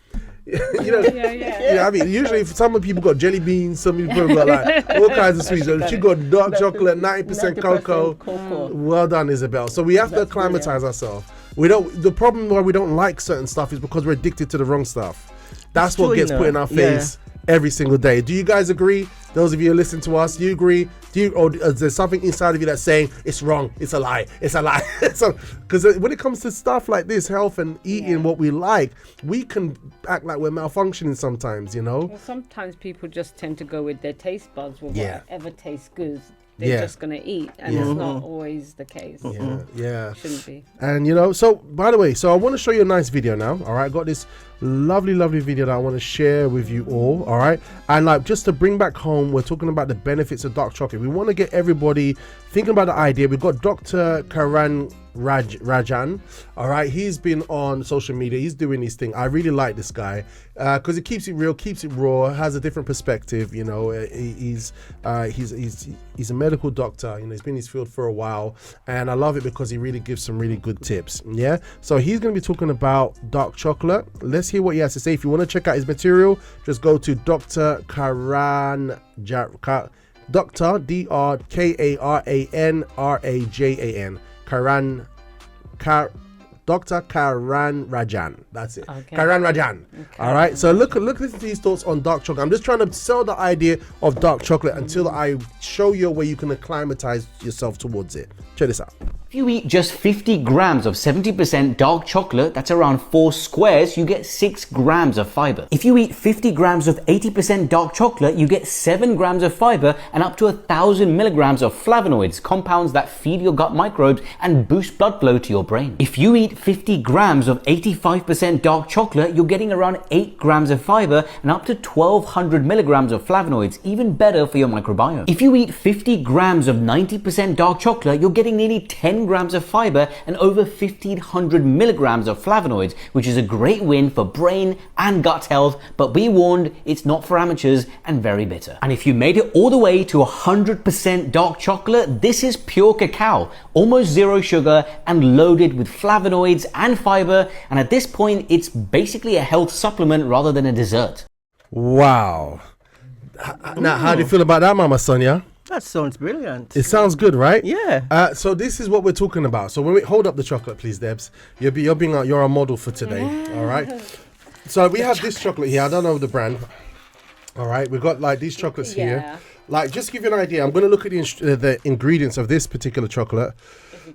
You know, yeah. I mean, usually some people got jelly beans, some people got like all kinds of sweets. So she got dark chocolate, 90% cocoa. Well done, Isabel. So we have to acclimatize ourselves. The problem why we don't like certain stuff is because we're addicted to the wrong stuff. That's what gets put in our face every single day. Do you guys agree? Those of you who listen to us, do you agree? Or is there something inside of you that's saying it's wrong, it's a lie, it's a lie? Because when it comes to stuff like this, health and eating what we like, we can act like we're malfunctioning sometimes, you know? Well, sometimes people just tend to go with their taste buds, with whatever tastes good. They're just going to eat, and it's not always the case. Yeah. Shouldn't be. And, you know, so, by the way, I want to show you a nice video now, all right? I got this lovely video that I want to share with you all, all right? And, like, just to bring back home, we're talking about the benefits of dark chocolate. We want to get everybody thinking about the idea. We've got Dr. Karan Rajan, all right? He's been on social media. He's doing his thing. I really like this guy because he keeps it real, keeps it raw, has a different perspective, you know. He's a medical doctor, you know. He's been in his field for a while, and I love it because he really gives some really good tips. Yeah, so he's going to be talking about dark chocolate. Let's hear what he has to say. If you want to check out his material, just go to Dr. Karan Dr. DRKARANRAJAN Dr. Karan Rajan. That's it. Okay. Karan Rajan. Okay. All right. So listen to his thoughts on dark chocolate. I'm just trying to sell the idea of dark chocolate until I show you where you can acclimatize yourself towards it. Check this out. If you eat just 50 grams of 70% dark chocolate, that's around 4 squares, you get 6 grams of fiber. If you eat 50 grams of 80% dark chocolate, you get 7 grams of fiber and up to 1,000 milligrams of flavonoids, compounds that feed your gut microbes and boost blood flow to your brain. If you eat 50 grams of 85% dark chocolate, you're getting around 8 grams of fiber and up to 1,200 milligrams of flavonoids, even better for your microbiome. If you eat 50 grams of 90% dark chocolate, you're getting nearly 10 grams of fiber and over 1,500 milligrams of flavonoids, which is a great win for brain and gut health, but be warned, it's not for amateurs and very bitter. And if you made it all the way to 100% dark chocolate, this is pure cacao, almost zero sugar and loaded with flavonoids and fiber, and at this point it's basically a health supplement rather than a dessert. Wow. Now, how do you feel about that, Mama Sonia? That sounds brilliant. It sounds good, right? Yeah. So this is what we're talking about. So when we hold up the chocolate, please, Debs. You're a model for today. All right. So we have this chocolate here. I don't know the brand. All right. We've got like these chocolates here. Like, just to give you an idea, I'm going to look at the ingredients of this particular chocolate.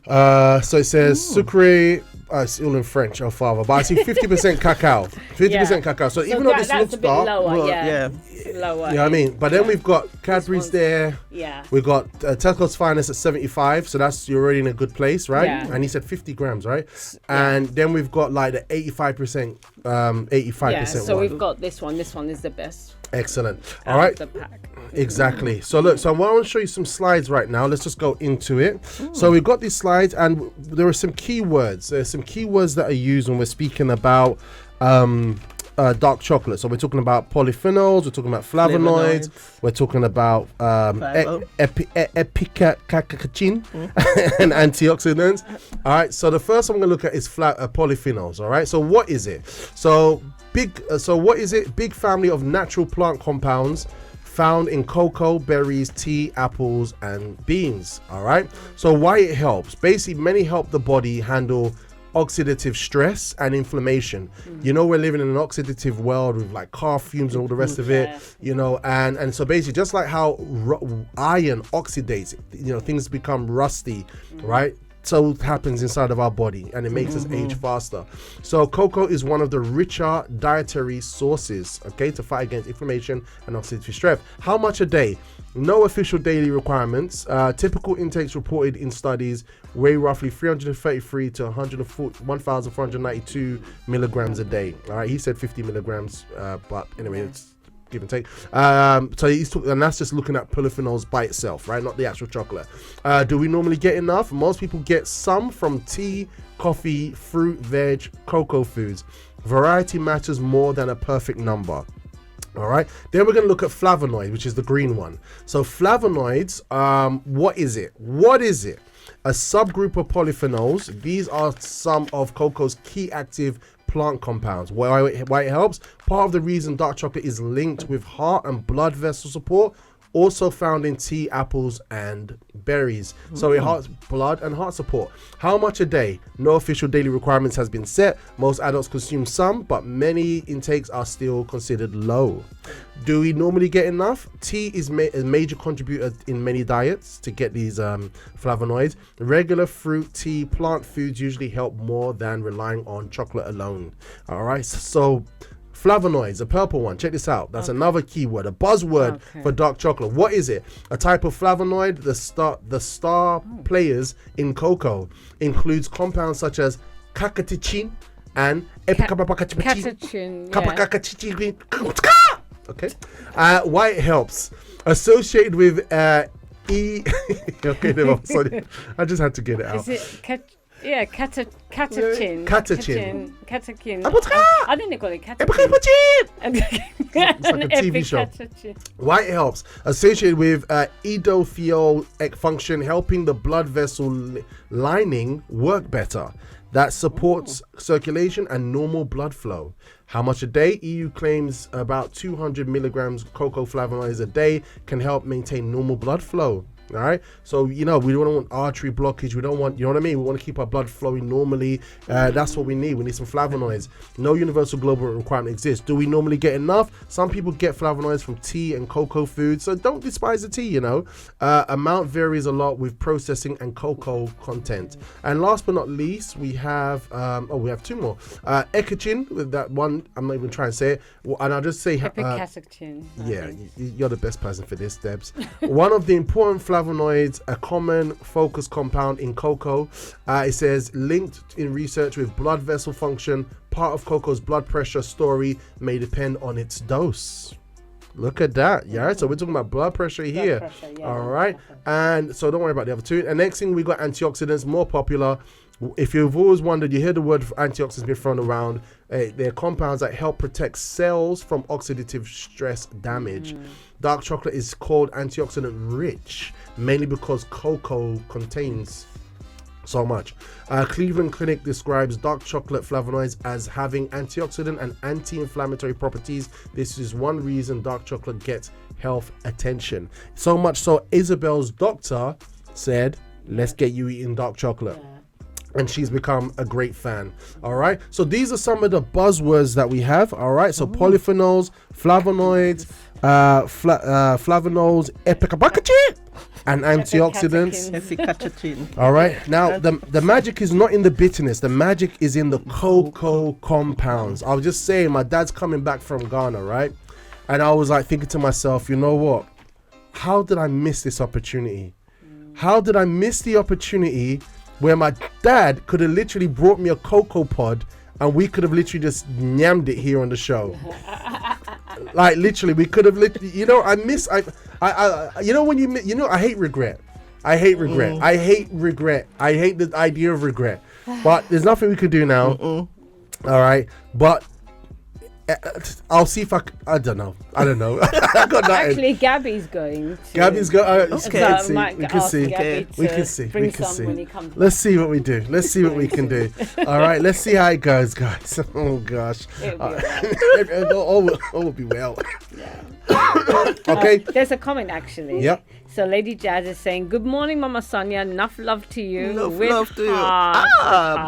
So it says sucre. It's all in French, oh father, but I see 50% cacao. 50% cacao. So even though this looks a bit dark, lower, look, lower. you know what I mean? But then we've got Cadbury's there. Yeah. We've got Tesco's Finest at 75, so you're already in a good place, right? Yeah. And he said 50 grams, right? And then we've got like the 85%, 85% Yeah, so one. we've got this one. This one is the best. Excellent. All right. The pack. Exactly. So look, so I want to show you some slides right now. Let's just go into it. So we've got these slides, and there are some keywords. There's some keywords that are used when we're speaking about dark chocolate. So we're talking about polyphenols, we're talking about flavonoids, we're talking about epicacachin and antioxidants. All right. So the first one I'm going to look at is polyphenols. All right. So what is it? So what is it? Big family of natural plant compounds found in cocoa, berries, tea, apples, and beans. All right. So why it helps? Basically, many help the body handle oxidative stress and inflammation. You know, we're living in an oxidative world with like car fumes and all the rest of it, you know, and so basically just like how iron oxidates, you know, things become rusty, right? So it happens inside of our body, and it makes us age faster. So cocoa is one of the richer dietary sources, okay, to fight against inflammation and oxidative stress. How much a day? No official daily requirements. Typical intakes reported in studies weigh roughly 333 to 1,492 milligrams a day. All right, he said 50 milligrams, but anyway, it's give and take. So he's talking, and that's just looking at polyphenols by itself, right? Not the actual chocolate. Do we normally get enough? Most people get some from tea, coffee, fruit, veg, cocoa foods. Variety matters more than a perfect number. All right. Then we're going to look at flavonoid, which is the green one. So flavonoids, what is it? What is it? A subgroup of polyphenols. These are some of cocoa's key active plant compounds. Why it helps? Part of the reason dark chocolate is linked with heart and blood vessel support, also found in tea, apples, and berries. So it helps blood and heart support. How much a day? No official daily requirements has been set. Most adults consume some, but many intakes are still considered low. Do we normally get enough? Tea is a major contributor in many diets to get these flavonoids. Regular fruit, tea, plant foods usually help more than relying on chocolate alone. All right, so flavonoids, a purple one. Check this out. That's another keyword, a buzzword for dark chocolate. What is it? A type of flavonoid. The star players in cocoa includes compounds such as catechin and epicacachin. Okay. Why it helps? Associated with okay, sorry. I just had to get it out. Is it catechin. Catechin. I think they call it catechin. It's like a TV show. Why it helps? Associated with endothelial function, helping the blood vessel lining work better. That supports circulation and normal blood flow. How much a day? EU claims about 200 milligrams cocoa flavonoids a day can help maintain normal blood flow. All right, so we don't want artery blockage. We don't want, you know what I mean. We want to keep our blood flowing normally. That's what we need. We need some flavonoids. No universal global requirement exists. Do we normally get enough? Some people get flavonoids from tea and cocoa foods, so don't despise the tea. Amount varies a lot with processing and cocoa content. And last but not least, we have we have two more. Ecochin, with that one, I'm not even trying to say it, and I'll just say you're the best person for this, Debs. One of the important flavonoids, a common focus compound in cocoa. It says linked in research with blood vessel function. Part of cocoa's blood pressure story may depend on its dose. Look at that. Yeah, so we're talking about blood pressure here. All right. And so don't worry about the other two. And next thing, we got antioxidants, more popular. If you've always wondered, you hear the word antioxidants being thrown around. They're compounds that help protect cells from oxidative stress damage. Dark chocolate is called antioxidant rich, mainly because cocoa contains so much. Cleveland Clinic describes dark chocolate flavonoids as having antioxidant and anti-inflammatory properties. This is one reason dark chocolate gets health attention. So much so, Isabel's doctor said, let's get you eating dark chocolate. And she's become a great fan. All right. So these are some of the buzzwords that we have. All right. So polyphenols, flavonoids, flavonols, and antioxidants. All right. Now the magic is not in the bitterness. The magic is in the cocoa compounds. I was just saying, my dad's coming back from Ghana, right? And I was like thinking to myself, you know what? How did I miss this opportunity? How did I miss the opportunity where my dad could have literally brought me a cocoa pod and we could have literally just nyammed it here on the show? Like literally, we could have literally, I hate regret. I hate regret. I hate regret. I hate the idea of regret. But there's nothing we could do now. All right. But I'll see if I don't know. I got that. Actually, Gabby's going. Gabby's going. Okay. So we can see. We can see. We can see. Let's see what we do. Let's see what we can do. All right. Let's see how it goes, guys. Oh gosh. All will be well. Yeah. Okay. There's a comment actually. Yep. So Lady Jazz is saying, "Good morning, Mama Sonia. Enough love to you. Enough love to you.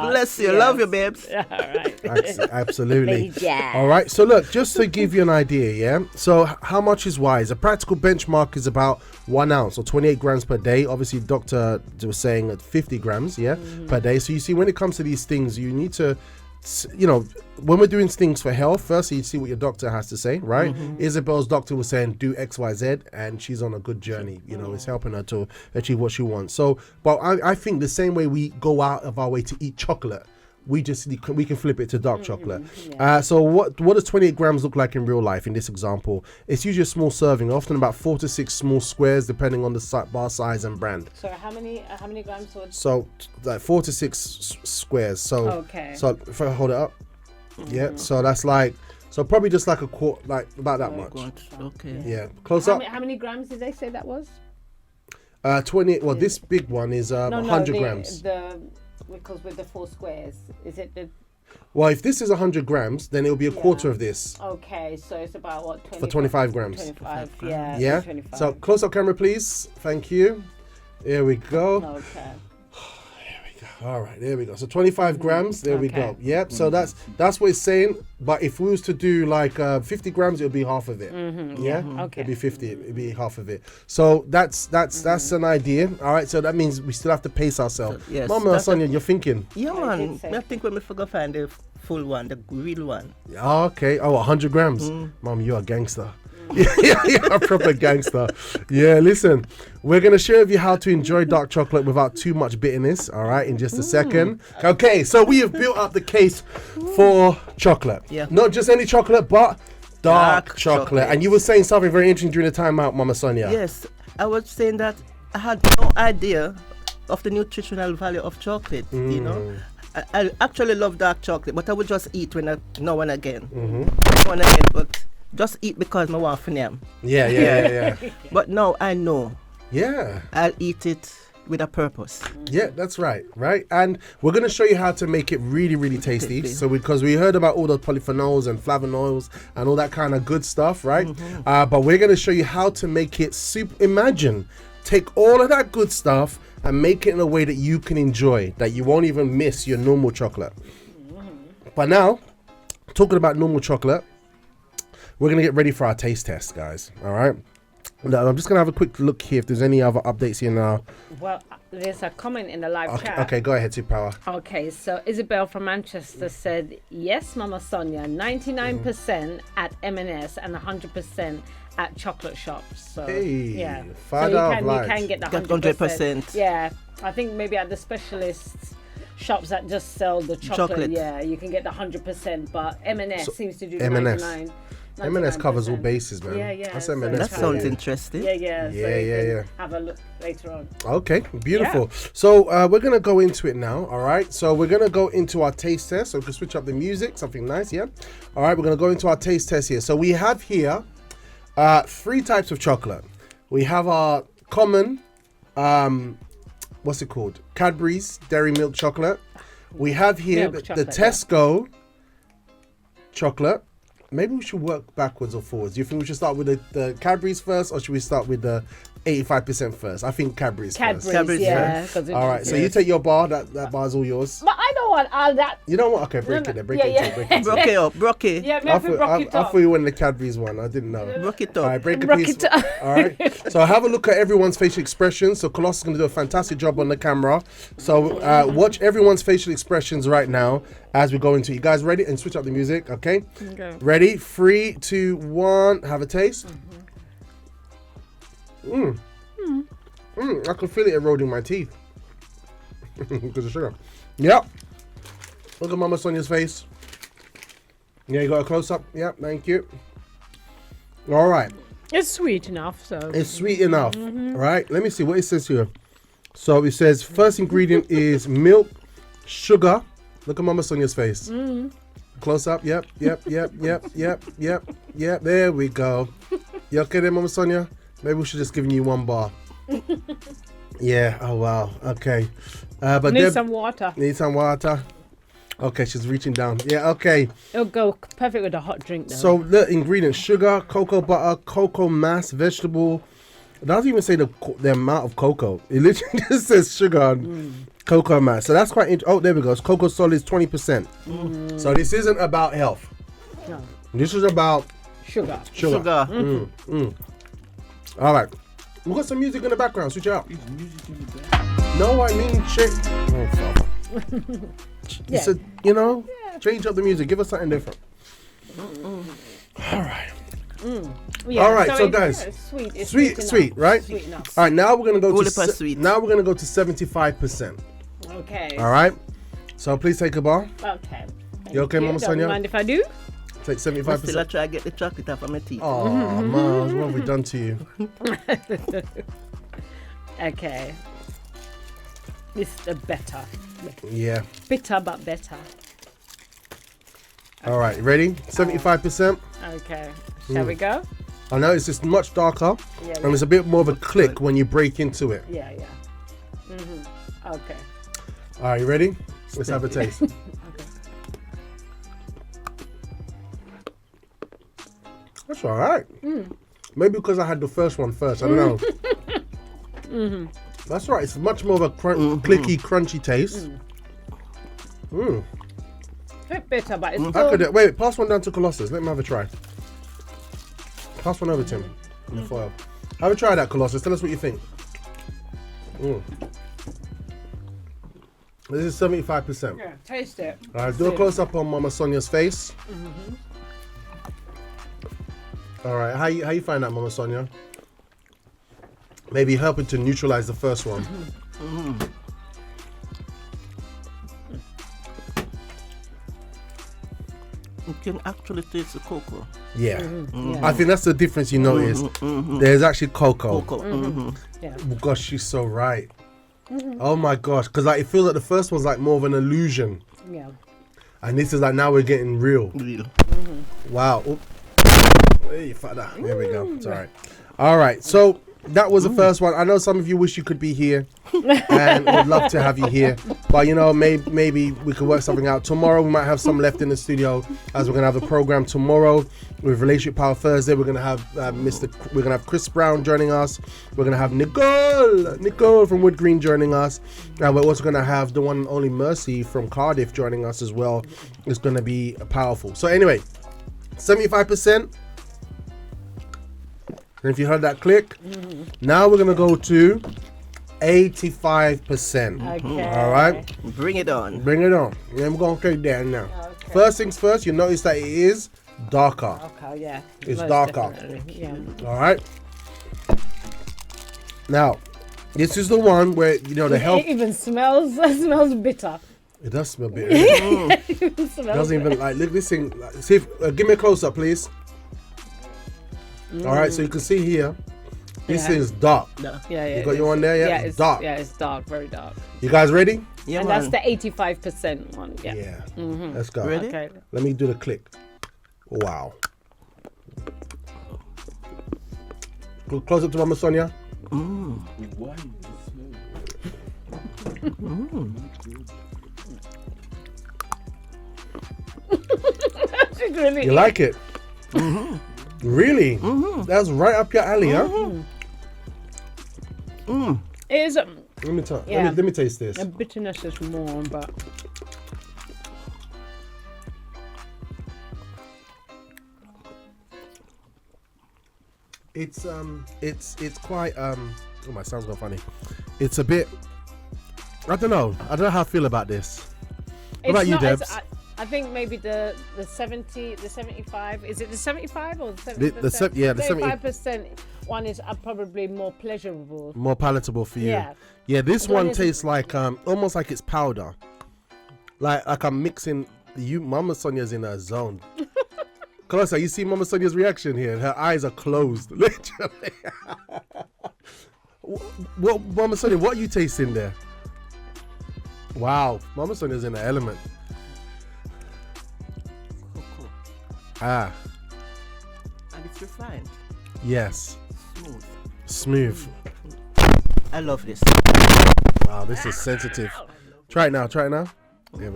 Bless you. Yes. Love you, babes." All right. Absolutely. Lady Jazz. All right. So look, just to give you an idea, yeah. So how much is wise? A practical benchmark is about 1 ounce or 28 grams per day. Obviously, doctor was saying at 50 grams, per day. So you see, when it comes to these things, you need to, when we're doing things for health, first you see what your doctor has to say, right? Isabel's doctor was saying do X, Y, Z, and she's on a good journey. It's helping her to achieve what she wants. So, but I think the same way we go out of our way to eat chocolate, we can flip it to dark chocolate. So what does 28 grams look like in real life? In this example, it's usually a small serving, often about 4 to 6 small squares, depending on the bar size and brand. So how many grams would? So like 4 to 6 squares. So okay. So if I hold it up, so that's like, so probably just like a quart, like about that much. Okay. Yeah, close up. How many grams did they say that was? 20. Well, this big one is 100 grams. Because with the 4 squares, is it the? Well, if this is 100 grams, then it will be a quarter of this. Okay, so it's about what? 25, for 25 grams. 25, yeah. Yeah. 25. So close up camera, please. Thank you. Here we go. Okay. All right, there we go. So 25 grams, there we go. Yep. So that's what it's saying. But if we was to do like 50 grams, it would be half of it. Yeah. Okay. It'd be 50. It'd be half of it. So that's an idea. All right. So that means we still have to pace ourselves. Yes. Mama Sonia, you're thinking. Yeah, man. I think when we forgot find the full one, the real one. Okay. Oh, 100 grams. Mom, you're a gangster. You're a proper gangster. Yeah, listen, we're going to share with you how to enjoy dark chocolate without too much bitterness, all right, in just a second. Okay, so we have built up the case for chocolate. Yeah. Not just any chocolate, but dark chocolate. And you were saying something very interesting during the time out, Mama Sonia. Yes, I was saying that I had no idea of the nutritional value of chocolate, I actually love dark chocolate, but I would just eat now and again. But just eat because I want for them. Yeah. But now I know. Yeah. I'll eat it with a purpose. Yeah, that's right. And we're going to show you how to make it really, really tasty. So because we heard about all the polyphenols and flavonoids and all that kind of good stuff, right? But we're going to show you how to make it Imagine take all of that good stuff and make it in a way that you can enjoy, that you won't even miss your normal chocolate. But now, talking about normal chocolate, we're going to get ready for our taste test, guys. All right? Now, I'm just going to have a quick look here if there's any other updates here now. Well, there's a comment in the live chat. Okay, go ahead, Superpower. Okay, so Isabel from Manchester said, yes, Mama Sonia, 99% at M&S and 100% at chocolate shops. So, yeah. So you can get the 100%. Yeah, I think maybe at the specialists shops that just sell the chocolate. Yeah, you can get the 100%, but M&S seems to do 99%. M&S covers all bases, man. Yeah. That's So that sounds interesting. Yeah. Have a look later on. Okay, beautiful. Yeah. So we're gonna go into it now. All right. So we're gonna go into our taste test. So we can switch up the music, something nice. Yeah. All right. We're gonna go into our taste test here. So we have here 3 types of chocolate. We have our common, what's it called? Cadbury's Dairy Milk Chocolate. We have here the Tesco chocolate. Maybe we should work backwards or forwards. Do you think we should start with the Cadbury's first, or should we start with the 85% first? I think Cadbury's first. Cadbury's, yeah. All right, so you take your bar. That bar's all yours. But I don't want all that. You know what? Okay, break it then. Break it. Broke it up. Broke it. Yeah, maybe broke it up. I thought you went the Cadbury's one. I didn't know. Broke it up. All right, break a piece. All right. So have a look at everyone's facial expressions. So Colossus is going to do a fantastic job on the camera. So watch everyone's facial expressions right now as we go into it. You guys ready? And switch up the music, okay? Ready? 3, 2, 1. Have a taste. I can feel it eroding my teeth because of sugar. Yep. Look at Mama Sonia's face. Yeah, you got a close up. Yep, thank you. All right. It's sweet enough, so. It's sweet enough. Right. Let me see what it says here. So it says first ingredient is milk, sugar. Look at Mama Sonia's face. Close up. Yep. There we go. You okay there, Mama Sonia? Maybe we should just give you 1 bar. Yeah. Oh wow. Okay. But need some water. Need some water. Okay, she's reaching down. Yeah. Okay. It'll go perfect with a hot drink, though. So the ingredients: sugar, cocoa butter, cocoa mass, vegetable. It doesn't even say the amount of cocoa. It literally just says sugar and cocoa mass. So that's quite interesting. Oh, there we go. It's cocoa solids 20%. So this isn't about health. No. This is about sugar. All right. We've got some music in the background. Switch it up. No, I mean shit. Oh, fuck. Yeah. So, change up the music. Give us something different. All right. Yeah, all right, so guys, it's sweet, right? Sweet enough. All right, now we're gonna go to now we're gonna go to 75%. Okay. All right. So please take a bar. Okay. You okay, Mama Sonia? Don't mind if I do? Take 75%. Still, I try to get the chocolate off of my teeth. Oh, Miles, what have we done to you? Okay. This is the better. Yeah. Bitter, but better. All right, ready? 75%. Okay. Shall we go? I know it's just much darker, and it's a bit more of a click when you break into it. Yeah. Okay. All right, you ready? Let's have a taste. Okay. That's all right. Maybe because I had the first one first. I don't know. That's right. It's much more of a clicky, crunchy taste. A bit bitter, but it's still... Wait, pass one down to Colossus. Let him have a try. Pass one over to him in the foil. Have a try of that, Colossus. Tell us what you think. This is 75%. Yeah, taste it. All right, do a close up on Mama Sonia's face. All right, how you find that, Mama Sonia? Maybe helping to neutralize the first one. You can actually taste the cocoa. Yeah. I think that's the difference you notice. There's actually cocoa. Yeah. Oh, gosh, she's so right. Oh my gosh, because like it feels like the first one's like more of an illusion. Yeah. And this is like now we're getting real. Wow. Hey, father. There we go. It's all right. All right. So that was the first one. I know some of you wish you could be here and would love to have you here, but you know, maybe we could work something out. Tomorrow we might have some left in the studio, as we're gonna have a program tomorrow with Relationship Power Thursday. We're gonna have we're gonna have Chris Brown joining us. We're gonna have Nicole from Wood Green joining us, and we're also gonna have the one and only Mercy from Cardiff joining us as well. It's gonna be powerful. So anyway, 75%. And if you heard that click, now we're gonna go to 85%. Okay. All right. Bring it on. Bring it on. Yeah, we're gonna take that now. Okay. First things first, you notice that it is darker. Okay, yeah. It's Most darker. definitely, yeah. All right. Now, this is the one where you know the health. It even smells bitter. It does smell bitter. It doesn't even like look this thing. See if give me a close up, please. All right, so you can see here, this thing's dark. Yeah. You got your one there, yeah? It's dark. Yeah, it's dark, very dark. You guys ready? Yeah, and man. that's the 85% one. Yeah. Yeah. Let's go. Ready? Okay. Let me do the click. Wow. Close up to Mama Sonia. She's really You like it? Really? That's right up your alley, huh? It is. Let me tell. Yeah. Let me taste this. The bitterness is more, but It's quite oh, my sound's gone funny. It's a bit. I don't know how I feel about this. What about you, Debs? I think maybe the 70, the 75. Is it the 75 or the 70%? The 75% one is probably more pleasurable. More palatable for you. Yeah. Yeah, this The one one is- tastes like almost like it's powder. Like I'm mixing Mama Sonia's in her zone. Closer, you see Mama Sonia's reaction here. Her eyes are closed, literally. What Mama Sonia, what are you tasting there? Wow, Mama Sonia's in the element. Ah. And it's refined. Yes. Smooth. Smooth. I love this. Wow, this is sensitive. Try it now. Yeah,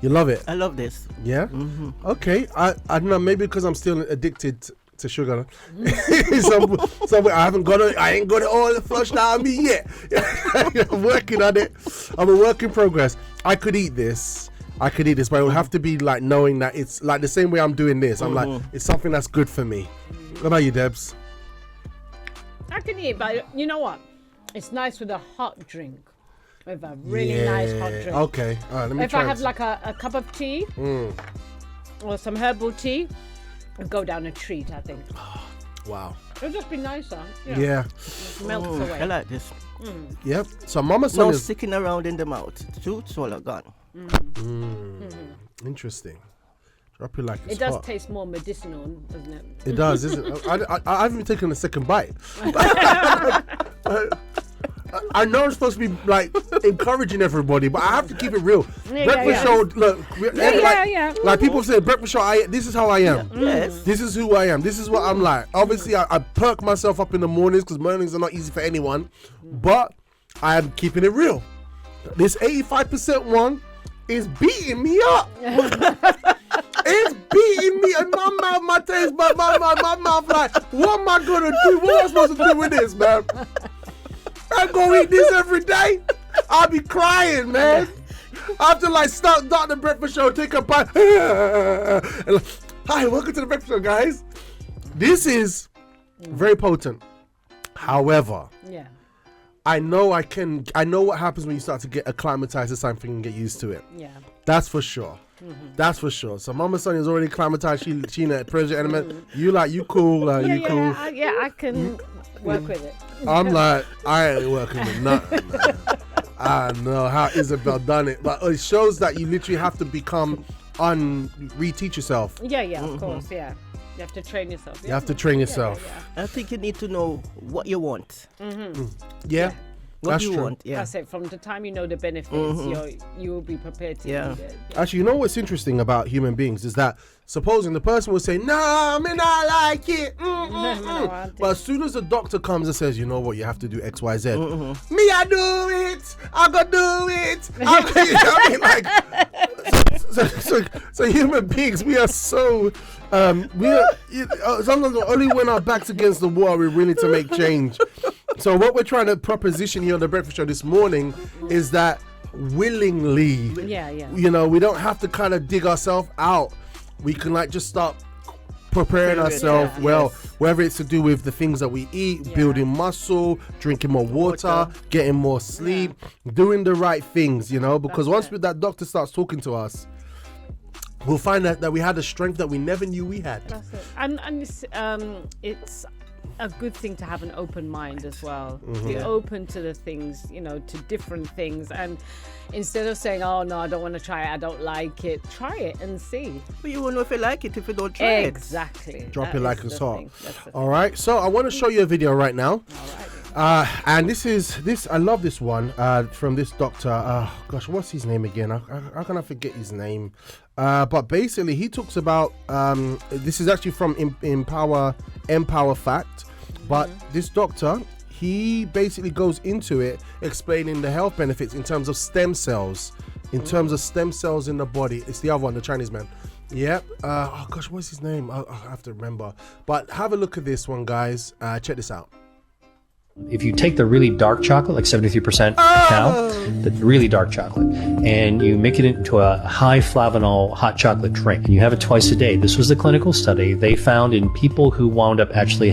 you love it? I love this. Yeah? Okay. I don't know, maybe because I'm still addicted to sugar. Somewhere I ain't got it all flushed out of me yet. I'm working on it. I'm a work in progress. I could eat this, but it would have to be like knowing that it's like the same way I'm doing this. I'm like, it's something that's good for me. What about you, Debs? I can eat, but you know what? It's nice with a hot drink. With a really nice hot drink. Okay. All right, let me if try I have this. like a cup of tea or some herbal tea, it'll go down a treat, I think. Wow. It'll just be nicer. Yeah. It melts away. I like this. Yep. So Mama No Sonia's sticking around in the mouth. It's all gone. interesting. Drop it like it's It does hot. taste more medicinal, doesn't it? It does, isn't it? I haven't even taken a second bite. I know I'm supposed to be like encouraging everybody, but I have to keep it real. Breakfast show, look, like people say, breakfast show. This is how I am. Yes. This is who I am. This is what I'm like. Obviously, I perk myself up in the mornings because mornings are not easy for anyone, but I am keeping it real. This 85% one is beating me up. It's beating me in my mouth, my taste bud, my mouth like, what am I gonna do? What am I supposed to do with this, man? I'm gonna eat this every day. I'll be crying, man. I have to like start the breakfast show, take a bite. And like, hi, welcome to the breakfast show, guys. This is very potent. However, I know what happens when you start to get acclimatized to something and get used to it. Yeah. That's for sure. That's for sure. So Mama Sonia's already acclimatized. She in a pleasure element. You cool. You cool. I can work with it. I'm like, I ain't working with nothing, man. I know how Isabel done it, but it shows that you literally have to reteach yourself. Yeah, of course, yeah. You have to train yourself. You have to train yourself. I think you need to know what you want. Yeah. what That's you true. want. Yeah. That's it. From the time you know the benefits, you will be prepared to eat it. Actually, you know what's interesting about human beings is that supposing the person will say, "Nah, me not like it," but as soon as the doctor comes and says, "You know what, you have to do X, Y, Z," me, I do it. I gotta do it. I mean, like, so human beings, we are so sometimes only when our backs against the wall we're willing to make change. So what we're trying to proposition here on the Breakfast Show this morning is that willingly, you know, we don't have to kind of dig ourselves out. We can like just start preparing ourselves whether it's to do with the things that we eat, building muscle, drinking more water, getting more sleep, doing the right things, you know, because once that doctor starts talking to us, we'll find out that we had a strength that we never knew we had. That's it. And it's a good thing to have an open mind as well. Be open to the things, you know, to different things. And instead of saying, "Oh no, I don't want to try it, I don't like it," try it and see. But you won't know if you like it if you don't try it. Exactly. Drop it like it's hot. All right. So I want to show you a video right now. And this I love this one from this doctor. Gosh, what's his name again? How can I forget his name? But basically, he talks about this is actually from Empower Fact. But this doctor, he basically goes into it explaining the health benefits in terms of stem cells, in the body. It's the other one, the Chinese man. Yep. Oh gosh, what's his name? I have to remember. But have a look at this one, guys. Check this out. If you take the really dark chocolate, like 73% cacao, the really dark chocolate, and you make it into a high flavanol hot chocolate drink, and you have it twice a day. This was the clinical study. They found in people who wound up actually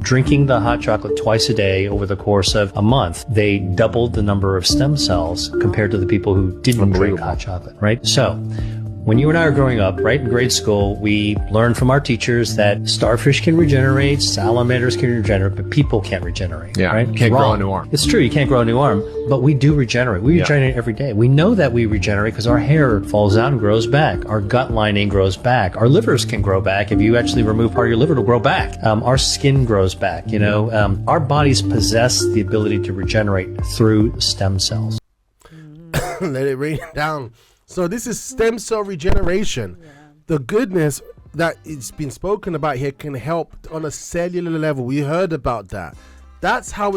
drinking the hot chocolate twice a day over the course of a month, they doubled the number of stem cells compared to the people who didn't drink hot chocolate, right? So, when you and I are growing up, right, in grade school, we learned from our teachers that starfish can regenerate, salamanders can regenerate, but people can't regenerate. Yeah, right? Can't grow a new arm. It's true, you can't grow a new arm, but we do regenerate. We regenerate every day. We know that we regenerate because our hair falls out and grows back. Our gut lining grows back. Our livers can grow back. If you actually remove part of your liver, it'll grow back. Our skin grows back. You know, our bodies possess the ability to regenerate through stem cells. Let it rain down. So this is stem cell regeneration. The goodness that it's been spoken about here can help on a cellular level. We heard about that. That's how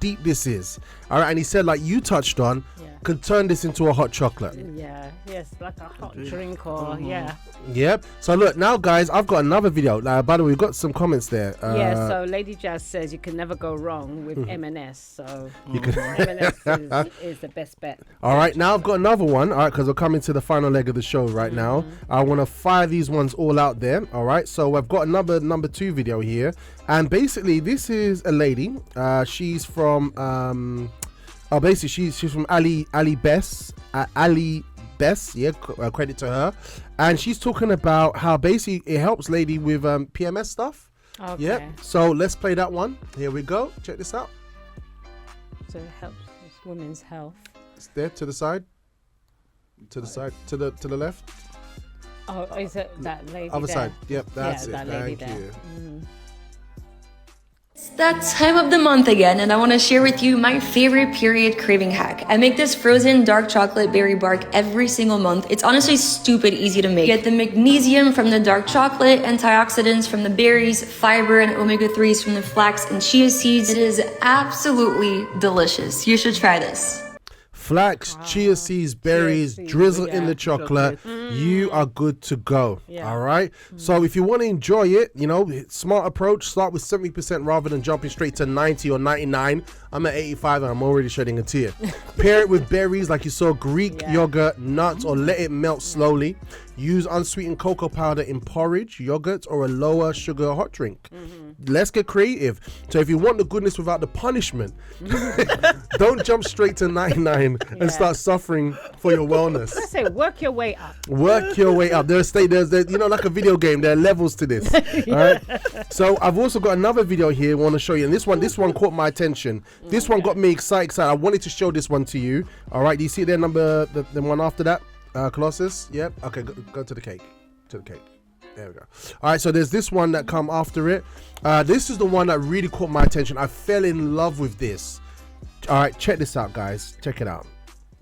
deep this is. All right, and he said, like you touched on, can turn this into a hot chocolate. Yes, like a hot drink or Yep. So look, now guys, I've got another video. By the way, we've got some comments there. So Lady Jazz says you can never go wrong with M&S. So M&S is the best bet. All right, now I've got another one. All right, because we're coming to the final leg of the show right now. I want to fire these ones all out there. All right, so I've got another number 2 video here, and basically this is a lady. She's from basically she's from Ali Bess. Credit to her, and she's talking about how basically it helps lady with PMS stuff. Okay. Yep. So let's play that one. Here we go. Check this out. So it helps women's health. It's there to the side. To the side. To the left. Oh, is it that lady? Other there? side. Yep. That's it. That lady Thank there. you. It's that time of the month again, and I want to share with you my favorite period craving hack. I make this frozen dark chocolate berry bark every single month. It's honestly stupid easy to make. Get the magnesium from the dark chocolate, antioxidants from the berries, fiber and omega-3s from the flax and chia seeds. It is absolutely delicious. You should try this. Flax, chia seeds, berries, drizzle in the chocolate. You are good to go. All right. So if you want to enjoy it, you know, smart approach, start with 70% rather than jumping straight to 90 or 99. I'm at 85 and I'm already shedding a tear. Pair it with berries like you saw, Greek yogurt, nuts, or let it melt slowly. Use unsweetened cocoa powder in porridge, yogurt, or a lower sugar hot drink. Let's get creative. So if you want the goodness without the punishment, don't jump straight to 99 and start suffering for your wellness. I say work your way up. Work your way up. There's you know, like a video game, there are levels to this. All right. So I've also got another video here I want to show you, and this one caught my attention. This one got me excited. I wanted to show this one to you. All right. Do you see their number, the one after that? Colossus. Yep. Okay. Go to the cake. There we go. All right. So there's this one that come after it. This is the one that really caught my attention. I fell in love with this. All right, check this out, guys. Check it out.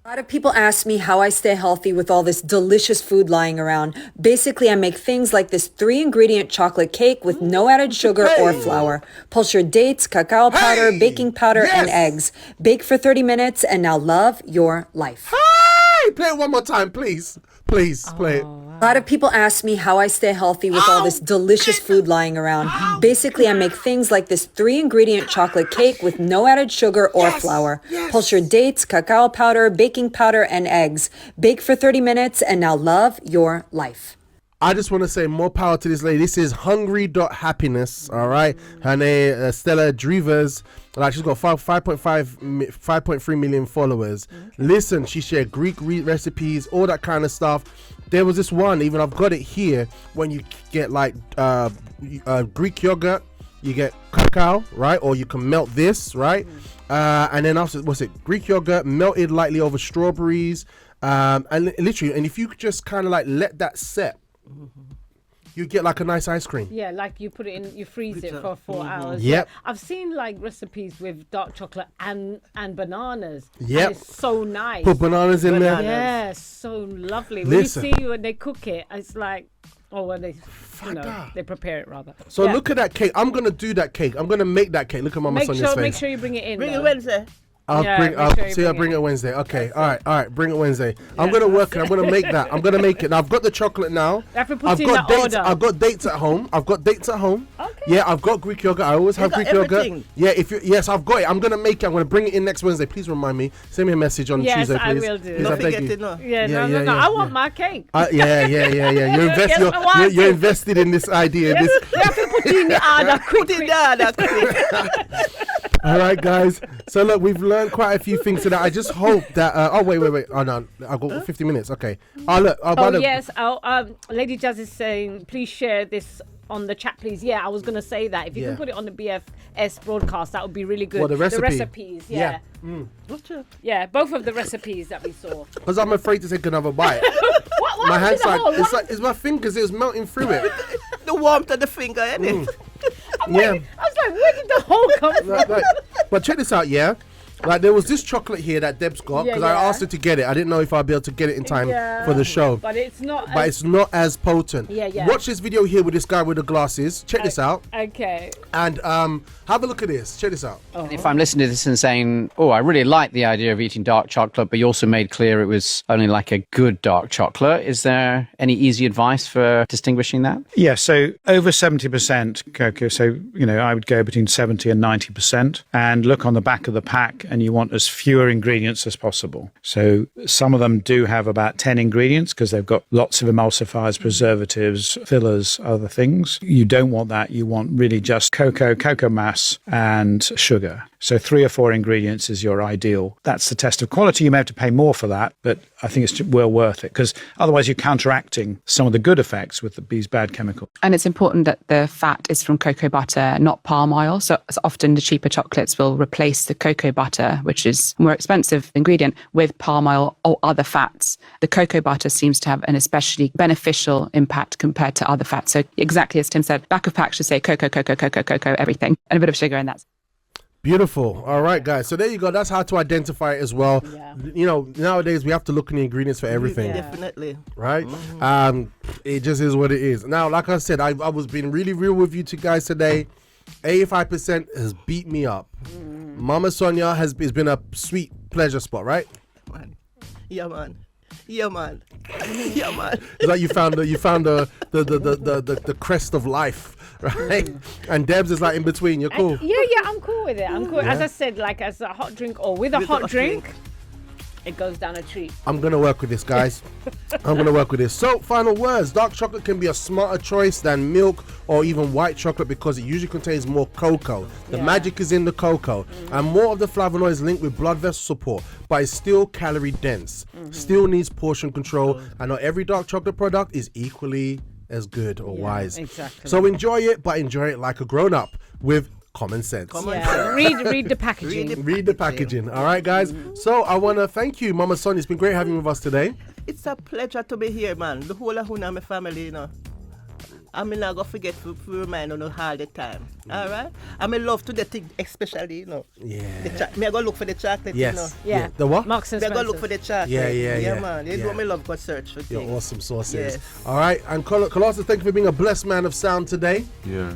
A lot of people ask me how I stay healthy with all this delicious food lying around. Basically, I make things like this 3-ingredient chocolate cake with no added sugar or flour. Pulse your dates, cacao powder, baking powder, and eggs. Bake for 30 minutes and now love your life. Hey! Play it one more time, please. Please, play it. A lot of people ask me how I stay healthy with all this delicious food lying around. Basically, I make things like this 3-ingredient chocolate cake with no added sugar or flour. Pulse your dates, cacao powder, baking powder, and eggs. Bake for 30 minutes and now love your life. I just want to say more power to this lady. This is hungry.happiness, all right? Her name, Stella Drivers. Like, she's got 5.3 million followers. Listen, she shared Greek recipes, all that kind of stuff. There was this one, even I've got it here, when you get like Greek yogurt, you get cacao, right? Or you can melt this, right? And then after, what's it? Greek yogurt melted lightly over strawberries. And literally, and if you just kind of like let that set, you get like a nice ice cream. Yeah, like you put it in, you freeze it for 4 hours. Yep. I've seen like recipes with dark chocolate and bananas. Yep. And it's so nice. Put bananas in there. Yeah, so lovely. Listen. When you see when they cook it, it's like, oh, when they, they prepare it rather. So look at that cake. I'm gonna do that cake. I'm gonna make that cake. Look at Mama Sonia's face. Make sure you bring it in. Bring it Wednesday. I'll bring it Wednesday. Okay, all right, bring it Wednesday. I'm gonna work it. I'm gonna make that. I'm gonna make it. Now I've got the chocolate now. I've got dates. I've got dates at home. Okay. Yeah, I've got Greek yogurt. I always have Greek yogurt. Yeah, yes, I've got it. I'm gonna make it. I'm gonna bring it in next Wednesday. Please remind me. Send me a message on Tuesday, please. Yes, I will do. Please, Don't forget it, no. No. I want my cake. Yeah. You're invested in this idea. You have to put in the other quick. All right, guys. So look, we've learned quite a few things today. I just hope that. Wait. Oh no, I've got 50 minutes. Okay. Lady Jazz is saying, please share this on the chat, please. Yeah, I was gonna say that if you can put it on the BFS broadcast, that would be really good. Well, the recipes. Yeah. Yeah, both of the recipes that we saw. Because I'm afraid to take another bite. what my hand's it's my fingers. It was melting through it. The warmth of the finger, isn't it? I was like, where did the hole come from? Right. But check this out, yeah. Like there was this chocolate here that Deb's got because I asked her to get it. I didn't know if I'd be able to get it in time for the show. But it's not. It's not as potent. Yeah. Watch this video here with this guy with the glasses. Check this out. Okay. And have a look at this. Check this out. And if I'm listening to this and saying, "Oh, I really like the idea of eating dark chocolate," but you also made clear it was only like a good dark chocolate. Is there any easy advice for distinguishing that? Yeah. So over 70% cocoa. So I would go between 70 and 90%, and look on the back of the pack. And you want as fewer ingredients as possible. So some of them do have about 10 ingredients because they've got lots of emulsifiers, preservatives, fillers, other things. You don't want that. You want really just cocoa mass, and sugar. So 3 or 4 ingredients is your ideal. That's the test of quality. You may have to pay more for that, but I think it's well worth it because otherwise you're counteracting some of the good effects with these bad chemicals. And it's important that the fat is from cocoa butter, not palm oil. So often the cheaper chocolates will replace the cocoa butter, which is a more expensive ingredient, with palm oil or other fats. The cocoa butter seems to have an especially beneficial impact compared to other fats. So exactly as Tim said, back of pack should say cocoa, everything, and a bit of sugar, and that's beautiful. All right, guys. So there you go. That's how to identify it as well. Yeah. Nowadays we have to look in the ingredients for everything. Yeah. Definitely. Right? It just is what it is. Now, like I said, I was being really real with you two guys today. 85% has beat me up. Mama Sonia has been a sweet pleasure spot, right? Yeah, man. It's like you found the crest of life, right? And Debs is like in between. You're cool. I'm cool with it. I'm cool. As I said, like as a hot drink or with a hot drink, it goes down a treat. I'm gonna work with this, guys. So, final words. Dark chocolate can be a smarter choice than milk or even white chocolate because it usually contains more cocoa. The magic is in the cocoa, and more of the flavonoids linked with blood vessel support, but it's still calorie dense. Still needs portion control, and not every dark chocolate product is equally as good or wise. Exactly. So enjoy it, but enjoy it like a grown-up with common sense. Read the packaging. Read the packaging. All right, guys. So I want to thank you, Mama Sonia. It's been great having you with us today. It's a pleasure to be here, man. The whole of Huna, my family, I'm not gonna forget to remind you all the time. All right. I love to the thing, especially Yeah. Me I go look for the chocolate. Yes. Yeah. The what? Marks and Me I go Spencer's. look for the chocolate. Yeah. man. You know me love go search for Your things. awesome sources. Yes. All right, and Colossus, thank you for being a blessed man of sound today. Yeah.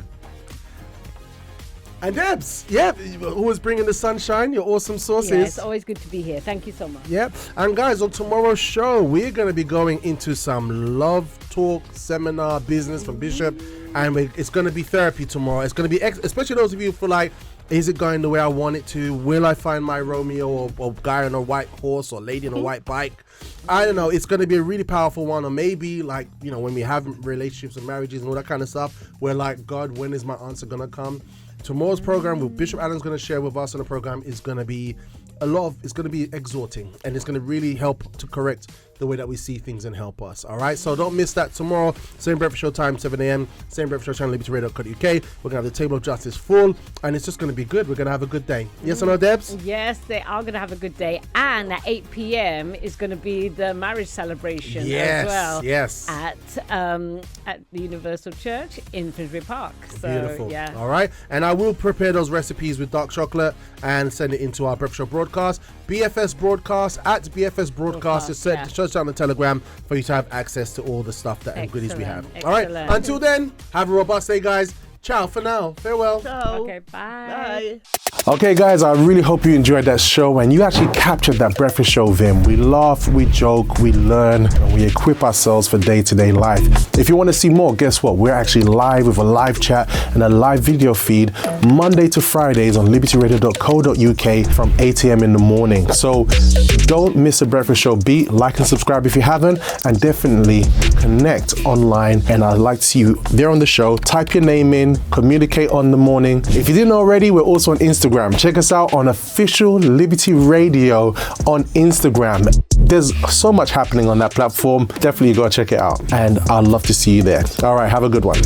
And Debs, who is bringing the sunshine, your awesome sources. Yeah, it's always good to be here. Thank you so much. Yep. And guys, on tomorrow's show, we're going to be going into some love talk, seminar, business from Bishop. And it's going to be therapy tomorrow. It's going to be, especially those of you who feel like, is it going the way I want it to? Will I find my Romeo or guy on a white horse or lady on a white bike? I don't know. It's going to be a really powerful one. Or maybe like, when we have relationships and marriages and all that kind of stuff, we're like, God, when is my answer going to come? Tomorrow's program with Bishop Allen's going to share with us on the program is going to be it's going to be exhorting, and it's going to really help to correct the way that we see things and help us. All right, so don't miss that tomorrow. Same breakfast show time, 7 a.m. Same breakfast show channel, libertyradio.co.uk. We're going to have the table of justice full, and it's just going to be good. We're going to have a good day. Yes or no, Debs? Yes, they are going to have a good day. And at 8 p.m. is going to be the marriage celebration as well. Yes. At the Universal Church in Finsbury Park. So, Beautiful. Yeah. All right, and I will prepare those recipes with dark chocolate and send it into our breakfast show broadcast. BFS Broadcast at BFS Broadcast. Just search on the Telegram for you to have access to all the stuff that and goodies we have. All right. Until then, have a robust day, guys. Ciao for now. Farewell. Ciao. Okay, bye. Okay, guys, I really hope you enjoyed that show and you actually captured that breakfast show vim. We laugh, we joke, we learn, and we equip ourselves for day-to-day life. If you want to see more, guess what? We're actually live with a live chat and a live video feed Monday to Fridays on libertyradio.co.uk from 8 a.m. in the morning. So don't miss a breakfast show beat. Like and subscribe if you haven't, and definitely connect online. And I'd like to see you there on the show. Type your name in, communicate on the morning. If you didn't already, we're also on Instagram. Check us out on Official Liberty Radio on Instagram. There's so much happening on that platform. Definitely go check it out. And I'd love to see you there. All right, have a good one.